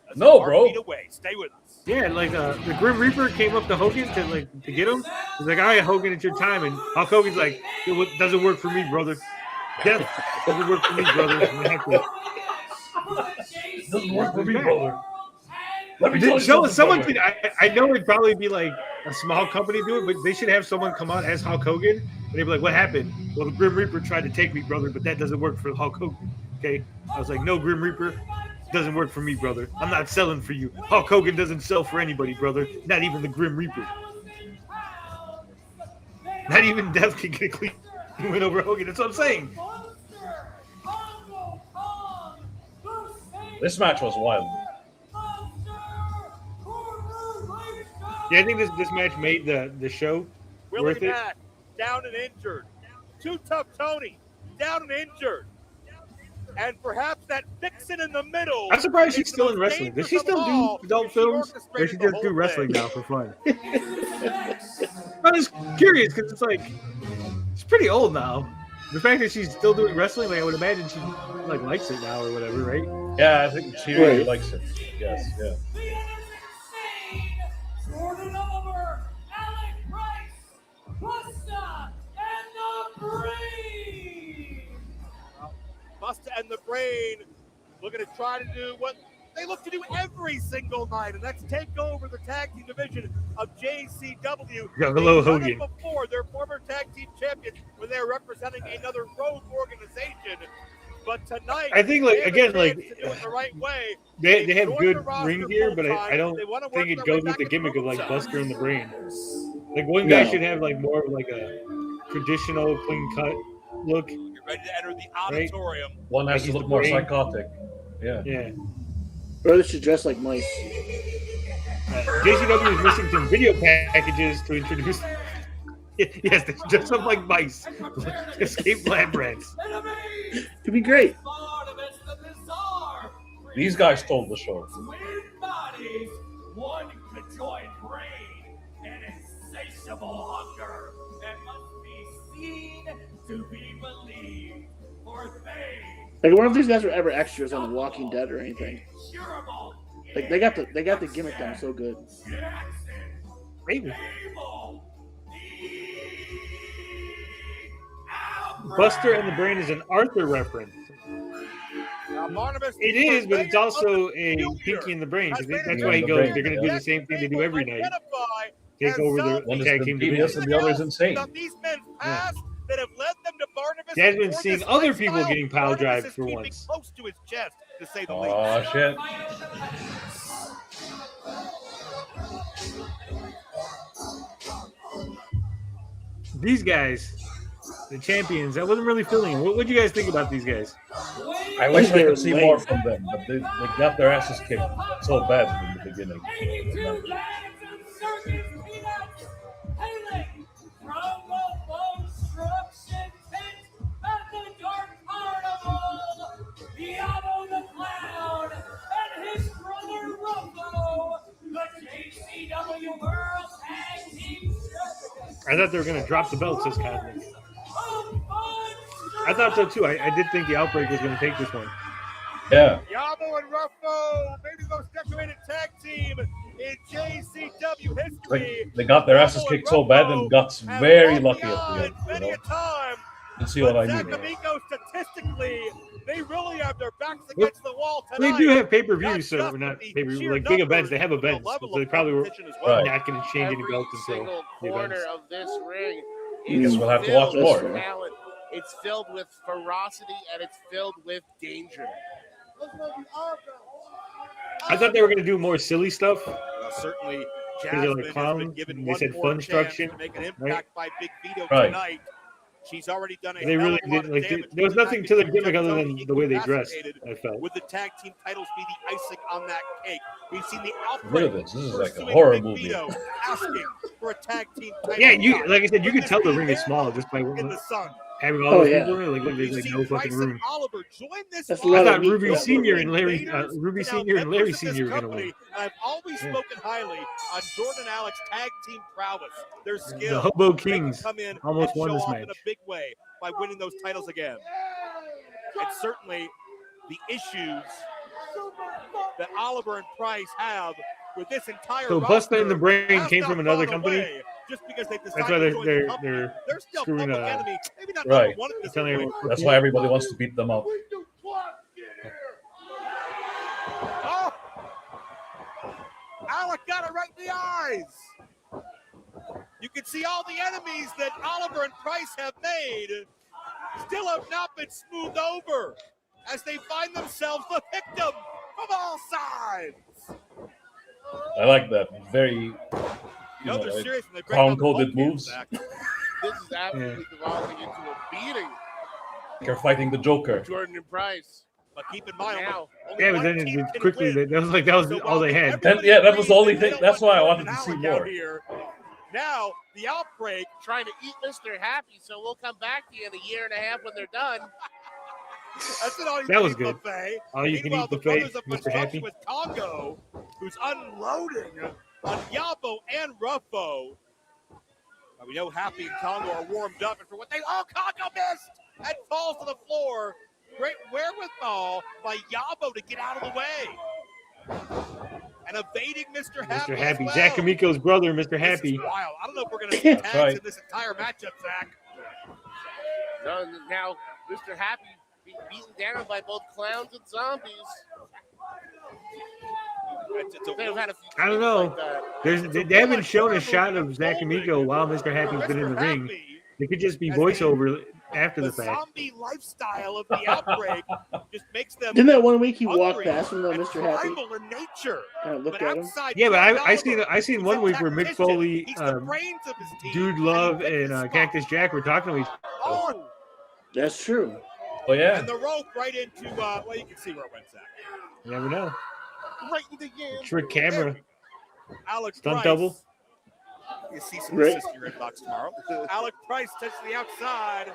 That's No, a bro. heartbeat away. Stay with us. Yeah, like the Grim Reaper came up to Hogan to get him. He's like, all right, Hogan, it's your time. And Hulk Hogan's like, it doesn't work for me, brother. Death doesn't work for me, brother. Doesn't work for me, brother. Let me tell you Someone something, could, I know it'd probably be like a small company do it, but they should have someone come out as Hulk Hogan and they'd be like, what happened? Well, the Grim Reaper tried to take me, brother, but that doesn't work for Hulk Hogan. Okay. I was like, no, Grim Reaper doesn't work for me, brother. I'm not selling for you. Hulk Hogan doesn't sell for anybody, brother. Not even the Grim Reaper. Not even Death can get a clean win over Hogan. That's what I'm saying. This match was wild. Yeah, I think this match made the show Willie worth it. Mack, down and injured. Too Tough Tony, down and injured. And perhaps that Vixen in the middle. I'm surprised she's is the still in most wrestling. Does dangerous she of still all, do adult because she films? Or orchestrated she the just whole do wrestling thing. now for fun? I'm just curious because it's like she's pretty old now. The fact that she's still doing wrestling, like I would imagine she like likes it now or whatever, right? Yeah, I think she really Right. likes it. Yes, yeah. Jordan Oliver, Alec Price, Busta, and the Brain. Busta and the Brain looking to try to do what they look to do every single night, and that's take over the tag team division of JCW. Hello, They've done Hogan. it before. They're former tag team champions when they're representing another rogue organization. But tonight, I think, like, they have a again, chance like, to do it the right way. they have joined good the roster ring gear, but full-time. I don't They wanna think work it their goes way with back the into gimmick of like Russo. Buster in the Brain. Like one guy No. should have like more of like a traditional clean cut look. You're ready to enter the auditorium. One has Like to he's look the more Brain. psychotic. Yeah. Yeah. Brothers should dress like mice. JCW is missing some video packages to introduce. Yes, they dress up like mice. Escape lab rats. It'd be great. These guys stole the show. Bodies, one conjoined brain, and insatiable hunger that must be seen to be believed. For they Like, I wonder if these guys were ever extras on The Walking Dead or anything. Like, they got the gimmick down so good. Maybe. Buster and the Brain is an Arthur reference. It is, but it's also a Pinky and the Brain. That's why he goes. They're going to do the same thing they do every night. Take over the tag team division. And the other is insane. These men past that have led them to Barnabas. Dad's been for seeing this other people lifestyle. getting pile Barnabas drive is for keeping once. Close to his chest, to say the Oh least. shit! These guys, the champions, I wasn't really feeling it. What do you guys think about these guys? I wish I could see more from them, but they got their asses kicked so bad in the beginning. 82 lads and circus peanuts hailing from the construction tent at the Dark Carnival. Diablo the Clown and his brother Russo, the JCW World Tag Team Champions. I thought they were going to drop the belts this Cosmic. I thought so too. I did think the Outbreak was going to take this one. Yeah. Yabo and Ruffo, maybe the most decorated tag team in JCW history. They got their asses kicked so bad and got very lucky at the end. You know? You see what I mean? Zacamico, statistically, they really have their backs against the wall tonight. They do have pay-per-views, so not pay-per-view, like big events. They have events, so they probably were not going to change any belts until Single the corner events. of this ring Guess is we'll have to filled watch with more. talent. It's filled with ferocity and it's filled with danger. I thought they were going to do more silly stuff. Certainly, Because they're Jasmine like has clowns. been given They one said more fun chance structure, to make an right? impact by Big Vito Right. tonight. She's already done a They hell really of a lot did. of Like, damage. there was nothing to the gimmick other than the way they dressed. Incapacitated I felt. With the tag team titles be the icing on that cake. We've seen the Look Outbreak at this. This is like a pursuing horror Big movie. Vito, asking for a tag team title. Yeah, you shot. like I said, you Would could this tell the be ring is their small just by in the sun? having all Oh, those yeah. people in it. Like there's We've like seen no fucking Bryce and room. Oliver join this That's a line. lot I of thought meat Ruby over Senior there. and Larry, Invaders Ruby are now Senior and Larry members of this Senior are gonna company, win. and I've always Yeah. spoken highly on Jordan and Alex tag team prowess, their skill. The Hobo They can Kings come in almost and won show this off in match. a big way by winning those titles again. And certainly the issues that Oliver and Price have with this entire So roster Buster and the Brain has came not from another gone company. away just because they decided That's why to join the company. they're still screwing public enemy. Maybe not Right. number one at this telling point. everyone. That's why everybody wants to beat them up. Oh! Alec got it right in the eyes. You can see all the enemies that Oliver and Price have made still have not been smoothed over as they find themselves the victim from all sides. I like that. Very, No, they're like, serious when they break down the crown-coded bulkhead, moves. This Zach. is absolutely devolving into a beating. They're fighting the Joker. Jordan and Price. But keep in mind, Now, only Yeah, but one then team it can quickly win. that was So all while they had. everybody Yeah, that was the agrees only they thing- don't that's want why I Jordan wanted to see Alec out more. here, now, the Outbreak trying to eat Mr. Happy, so we'll come back to you in a year and a half when they're done. That's an all That was good. buffet. All you can Meanwhile, eat the buffet, brothers of Mr. construction Happy. with Congo, who's unloading on Yabo and Ruffo. We know Happy and Congo are warmed up, and for what they Congo missed and falls to the floor. Great wherewithal by Yabo to get out of the way. And evading Mr. Happy. Mr. Happy, as Zach well. Amico's brother, Mr. This Happy. is wild. I don't know if we're going to see tags right. in this entire matchup, Zach. No, now, Mr. Happy beaten down by both clowns and zombies. They've had a few I don't things know. like that. They haven't shown a shot of Zach Amico while Mr. Happy's been in the ring. It could just be voiceover after the fact. Zombie lifestyle of the outbreak just makes them. Didn't that one week he walked past him, though, Mr. Happy? Tribal in nature. Kind of looked at him. Yeah, but I seen one week where Mick Foley, Dude Love, and Cactus Jack were talking to each other. Oh, that's true. Oh yeah. And the rope right into well, you can see where it went, Zach. You never know. Right in the game. Trick camera. Alex Stunt Price. double. You see some Right. assist in your inbox tomorrow. Alex Price touches the outside.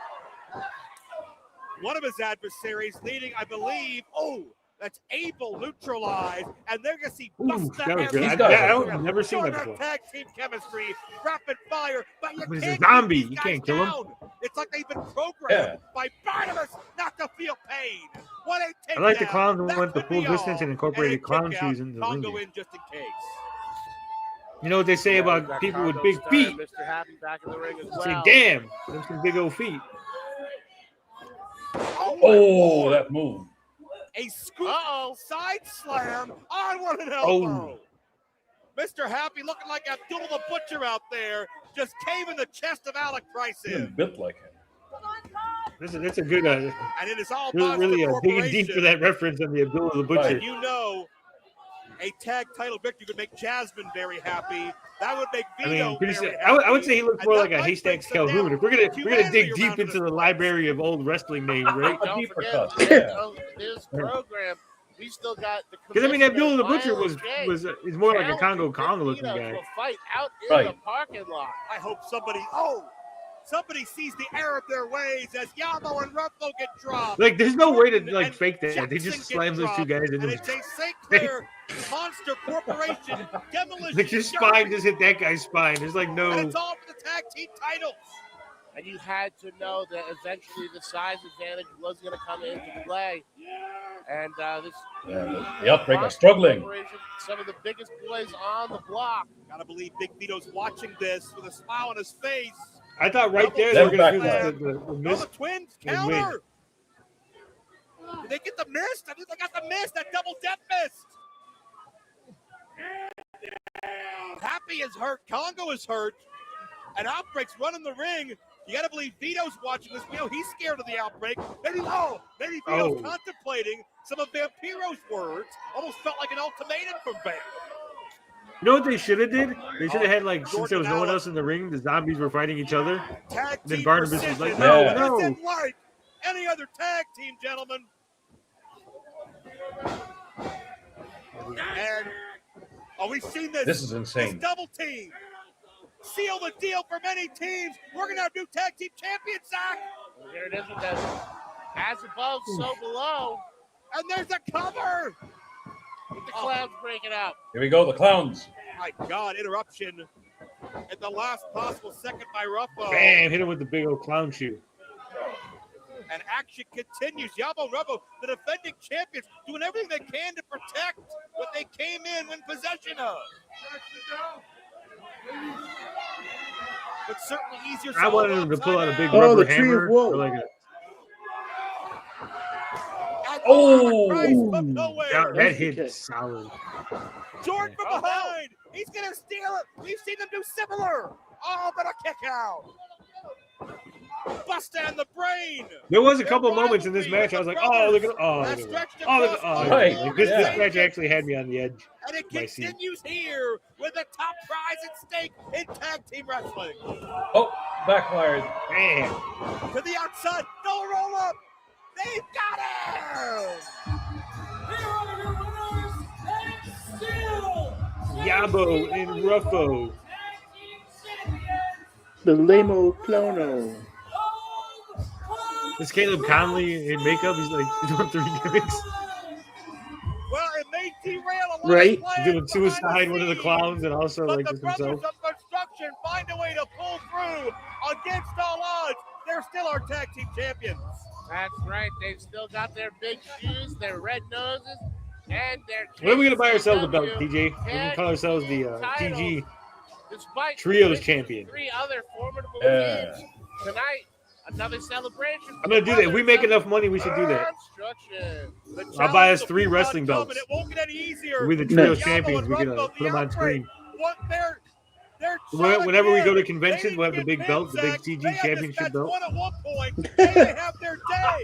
One of his adversaries leading, I believe. Oh, that's Abel neutralized, and they're going to see Busta that was and good. the I've never seen that Jordan before. Tag team chemistry, rapid fire, but you But he's a can't zombie. keep these You guys can't kill him. down. It's like they've been programmed Yeah. by Barnabas not to feel pain. What a I like the takedown. clowns who That went the could full be distance all. and incorporated a clown kick shoes out. into the Congo ring. in just in case. You know what they say about Got people with Congo big Star feet? and Mr. Happy back in the ring as well. Say, damn, them some big old feet. Oh, that move. A scoop side slam on one an elbow. Mr. Happy looking like Abdullah the Butcher out there, just came in the chest of Alec Price He's in. built like him. That's a good, And it is all really Monster digging deep for Corporation. that reference on the Abdullah the Butcher. And you know, a tag title victory would make Jasmine very happy. That would make I Vito mean, pretty very soon, happy. I would say he looks more And like that a might Haystacks bring some Calhoun. down If we're gonna humanity dig deep around into this the library of old wrestling names, right? Don't Deeper forget, cuts, this program, we still got the Because I mean, Abdullah the Butcher Violent J is more like a Congo challenging looking Vito guy. to a fight out in Right. the parking lot. I hope somebody sees the error of their ways as Yamo and Ruffalo get dropped. Like, there's no way to Jordan like and fake that. They Jackson just get slam those two dropped, guys into and the it's a St. Clair Monster Corporation demolition. like your spine just hit that guy's spine. There's like And no. it's all for the tag team titles. And you had to know that eventually the size advantage was going to come into play. And this Yeah, the outbreak are struggling. Corporation, some of the biggest boys on the block. Gotta believe Big Vito's watching this with a smile on his face. I thought right there Double they were gonna backfire. do the Oh, miss. the Twins and counter. Did they get the miss? I think they got the miss. That double death missed. Happy is hurt. Congo is hurt. And Outbreak's running the ring. You got to believe Vito's watching this. You know, he's scared of the Outbreak. Maybe Vito's contemplating some of Vampiro's words. Almost felt like an ultimatum from Vamp. You know what they should have did? They should have had like since there was no one else in the ring, the zombies were fighting each other. Tag Then team Barnabas was precision. like, Yeah. no. This isn't like any other tag team, gentlemen. And we've seen this. This is insane. This double team. Seal the deal for many teams. We're gonna have new tag team champions, Zach. Well, here it is with that as above, so below. And there's a cover. With the clouds breaking out. Here we go, the clowns. My God, interruption at the last possible second by Ruffalo. Bam! Hit him with the big old clown shoe. And action continues. Yabo Rubbo, the defending champions, doing everything they can to protect what they came in possession of. But certainly easier. I wanted him to pull out a big Oh, rubber the tree hammer. of woe. Or like a, that hit solid. Jordan from behind. He's going to steal it. We've seen them do similar. Oh, but a kick out. Bust down the brain. There was a couple moments in this match I was like, oh, look at like this match actually had me on the edge. And it My seat. continues here with the top prize at stake in tag team wrestling. Oh, backfired. Man. To the outside, no roll up. They've got him. Yabo and Ruffo. The Lamo Clono. This Caleb Conley in makeup, he's like doing 3 gimmicks. Well, it may derail a lot Right? of plans Doing suicide, behind one of the clowns, and also but like the just brothers himself. of construction find a way to pull through against all odds. They're still our tag team champions. That's right. They've still got their big shoes, their red noses, and their When are we gonna buy ourselves a belt, JCW TJ? We can call ourselves the titles. TG Despite Trios winning champion. 3 other formidable Yeah. teams tonight, Another celebration. I'm gonna do that. If we make enough money, we should do that. I'll buy us 3 wrestling belts. It won't get any easier. We're the trio Yabo champions. and We can Rumble, put them on screen. What they're Whenever we go to trying conventions, we'll have the big belt, the big CG championship belt. one at one point. They have their day.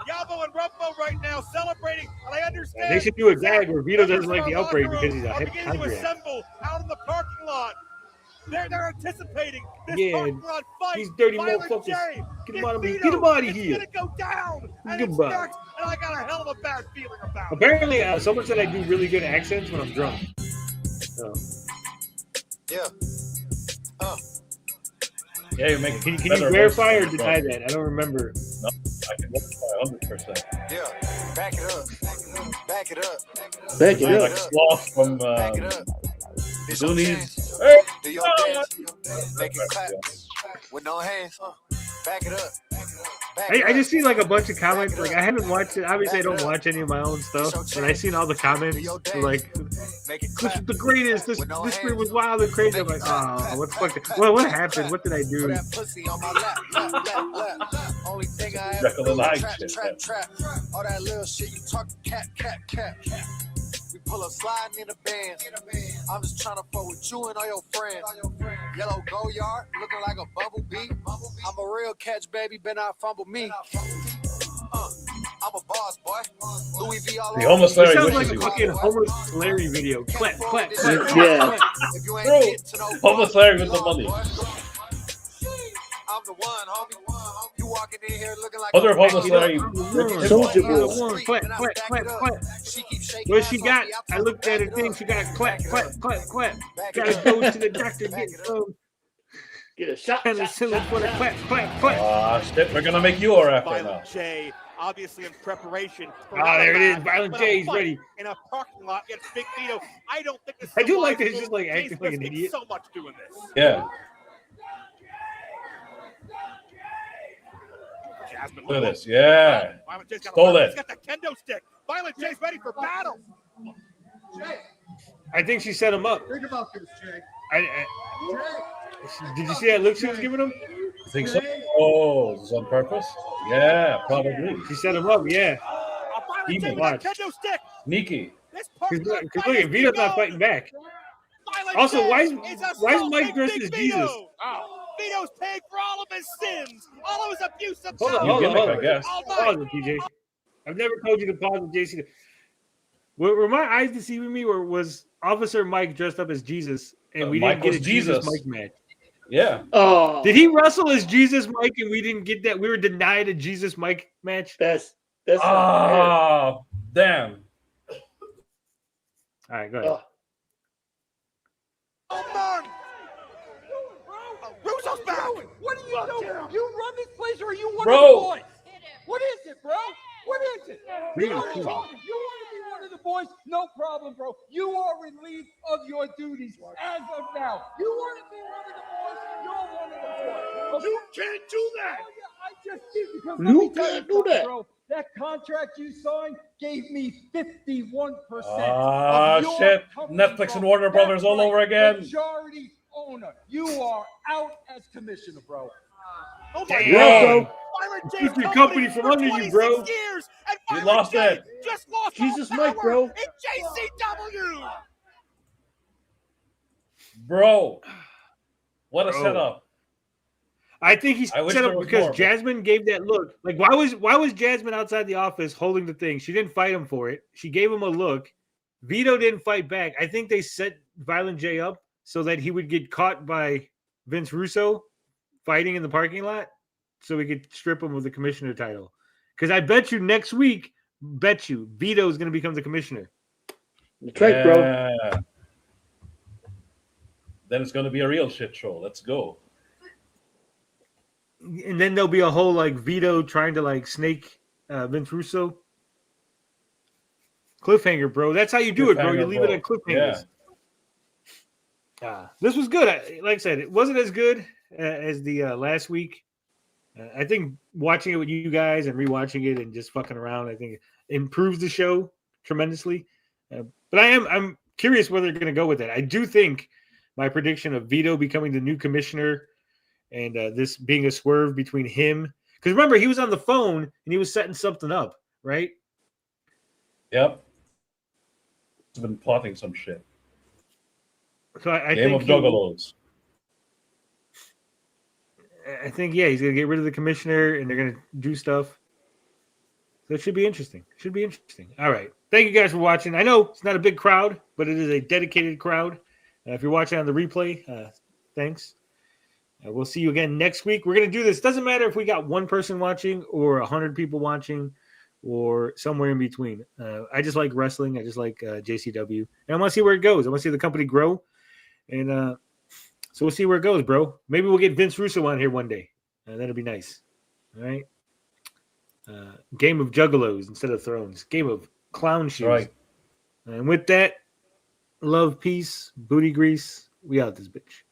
Yabo and Rumble right now celebrating, and I understand. They should do a gag where Vito doesn't like the outbreak because he's a beginning to hypochondriac. assemble out in the parking lot. They're anticipating this Yeah, parking lot fight. these dirty Violent motherfuckers. J, Get him out of me. Vito, Get him out of it's here. gonna go down, and Goodbye. it's next, and I got a hell of a bad feeling about it. Apparently, someone said I do really good accents when I'm drunk. So. Yeah. Yeah, you make. Can you verify or deny that? I don't remember. No, I can verify 100%. Yeah. Back it up. Back it up. Back it Like up. Sloth from Back it up. Goonies. Do your dance. Make it clap. With no hands. Back it up. I just see like a bunch of comments. Like I haven't watched it. Obviously, I don't watch any of my own stuff, but I seen all the comments. Like, this is the greatest. This screen was wild and crazy. I'm like, oh, what the fuck? Well, what happened? What did I do? Pussy on my lap, lap, lap. Only thing I ever Jekyll and do Hyde is trap, shit, trap, trap. All that little shit you talk, cat. We pull up sliding in a band. I'm just trying to fuck with you and all your friends. Yellow go yard, looking like a bumblebee. I'm a real catch, baby, better not fumble me. I'm a boss, boy. Louis V all The homeless Larry It sounds wishes like a he was fucking there. homeless Larry video. Clap, clap, clap. Yeah. Bro, homeless Larry with the money. I'm the one, homie. You walking in here looking like Other homeless Larry. Soldier Boy. Clap, clap, clap, clap. What she got? I looked at her thing. She got clap, clap, clap, clap. Gotta go to the doctor, Get a shot. penicillin for the clap, clap, clap. Ah, shit, we're gonna make you a rapper now. Violent J, obviously in preparation. For Ah, there it is. another Violent match, J, he's but a ready. fight In a parking lot against Big Vito. I don't think this is I do a like that wise he's just, move. like, acting Jay's like an risking idiot. so much doing this. Yeah. Jasmine, Look at this. Yeah. Violent J's got Stole a it. He's got the kendo stick. Violent J's ready for battle. I think she set him up. Think about this, Jay. Did you see that look she was giving him? I think so. Oh, is this on purpose? Yeah, probably. She set him up, yeah. Violent J Demon. with that kendo stick. Sneaky. This Because parking lot look fight at is Vito's not Vito. fighting back. Violent Also, J why is assaulting Mike dressed Big as Vito. Jesus? Vito's paying for all of his sins, all of his abuse of Hold on, power. hold on, hold I on. guess. All Pause right. it, PJ. I've never told you to pause with JC. Were my eyes deceiving me, or was Officer Mike dressed up as Jesus and we Mike didn't get was a Jesus Jesus. Mike match? Yeah. Oh, Did he wrestle as Jesus Mike and we didn't get that? We were denied a Jesus Mike match? that's not fair. Ah, damn. All right, go ahead. Oh. Russo's back. What are you doing? You run this place or are you one Bro. of the boys? What is it, bro? What is it? You Really? want to talk? You want to be one of the boys? No problem, bro. You are relieved of your duties as of now. You want to be one of the boys? You're one of the boys. You can't do that. Oh, yeah, I just did because You let me tell can't you do something, that. bro. That contract you signed gave me 51%. Ah, of your shit. company, Netflix and bro. Warner Brothers That's all right. over again. Majority owner. You are out as commissioner, bro. Oh my Damn. God. Bro. Violent J Took your company from for under you, bro. 26 years, and You Violent lost J it. Just lost Jesus all Mike, power bro. in JCW. Bro. What a Bro. setup. I think he I wish set there up was because more, but- Jasmine gave that look. Like, why was Jasmine outside the office holding the thing? She didn't fight him for it. She gave him a look. Vito didn't fight back. I think they set Violent J up so that he would get caught by Vince Russo fighting in the parking lot, so we could strip him of the commissioner title. Because I bet you next week, Vito is going to become the commissioner. That's right, bro. Yeah. Then it's going to be a real shit show. Let's go. And then there'll be a whole like Vito trying to like snake Vince Russo. Cliffhanger, bro. That's how you do it, bro. You Cliffhanger, leave it bro. at cliffhangers. This was good. Like I said, it wasn't as good as the last week. I think watching it with you guys and rewatching it and just fucking around, I think it improves the show tremendously. But I'm curious where they're going to go with it. I do think my prediction of Vito becoming the new commissioner and this being a swerve between him, Because remember, he was on the phone and he was setting something up, right? Yep. He's been plotting some shit. So I Game think of Juggalos. I think, yeah, he's going to get rid of the commissioner and they're going to do stuff. So it should be interesting. Should be interesting. All right. Thank you guys for watching. I know it's not a big crowd, but it is a dedicated crowd. If you're watching on the replay, thanks. We'll see you again next week. We're going to do this. Doesn't matter if we got one person watching or 100 people watching or somewhere in between. I just like wrestling. I just like JCW. And I want to see where it goes. I want to see the company grow. And so we'll see where it goes, bro. Maybe we'll get Vince Russo on here one day. That'll be nice. All right. Game of Juggalos instead of Thrones. Game of Clown Shoes. Right. And with that, love, peace, booty grease. We out this bitch.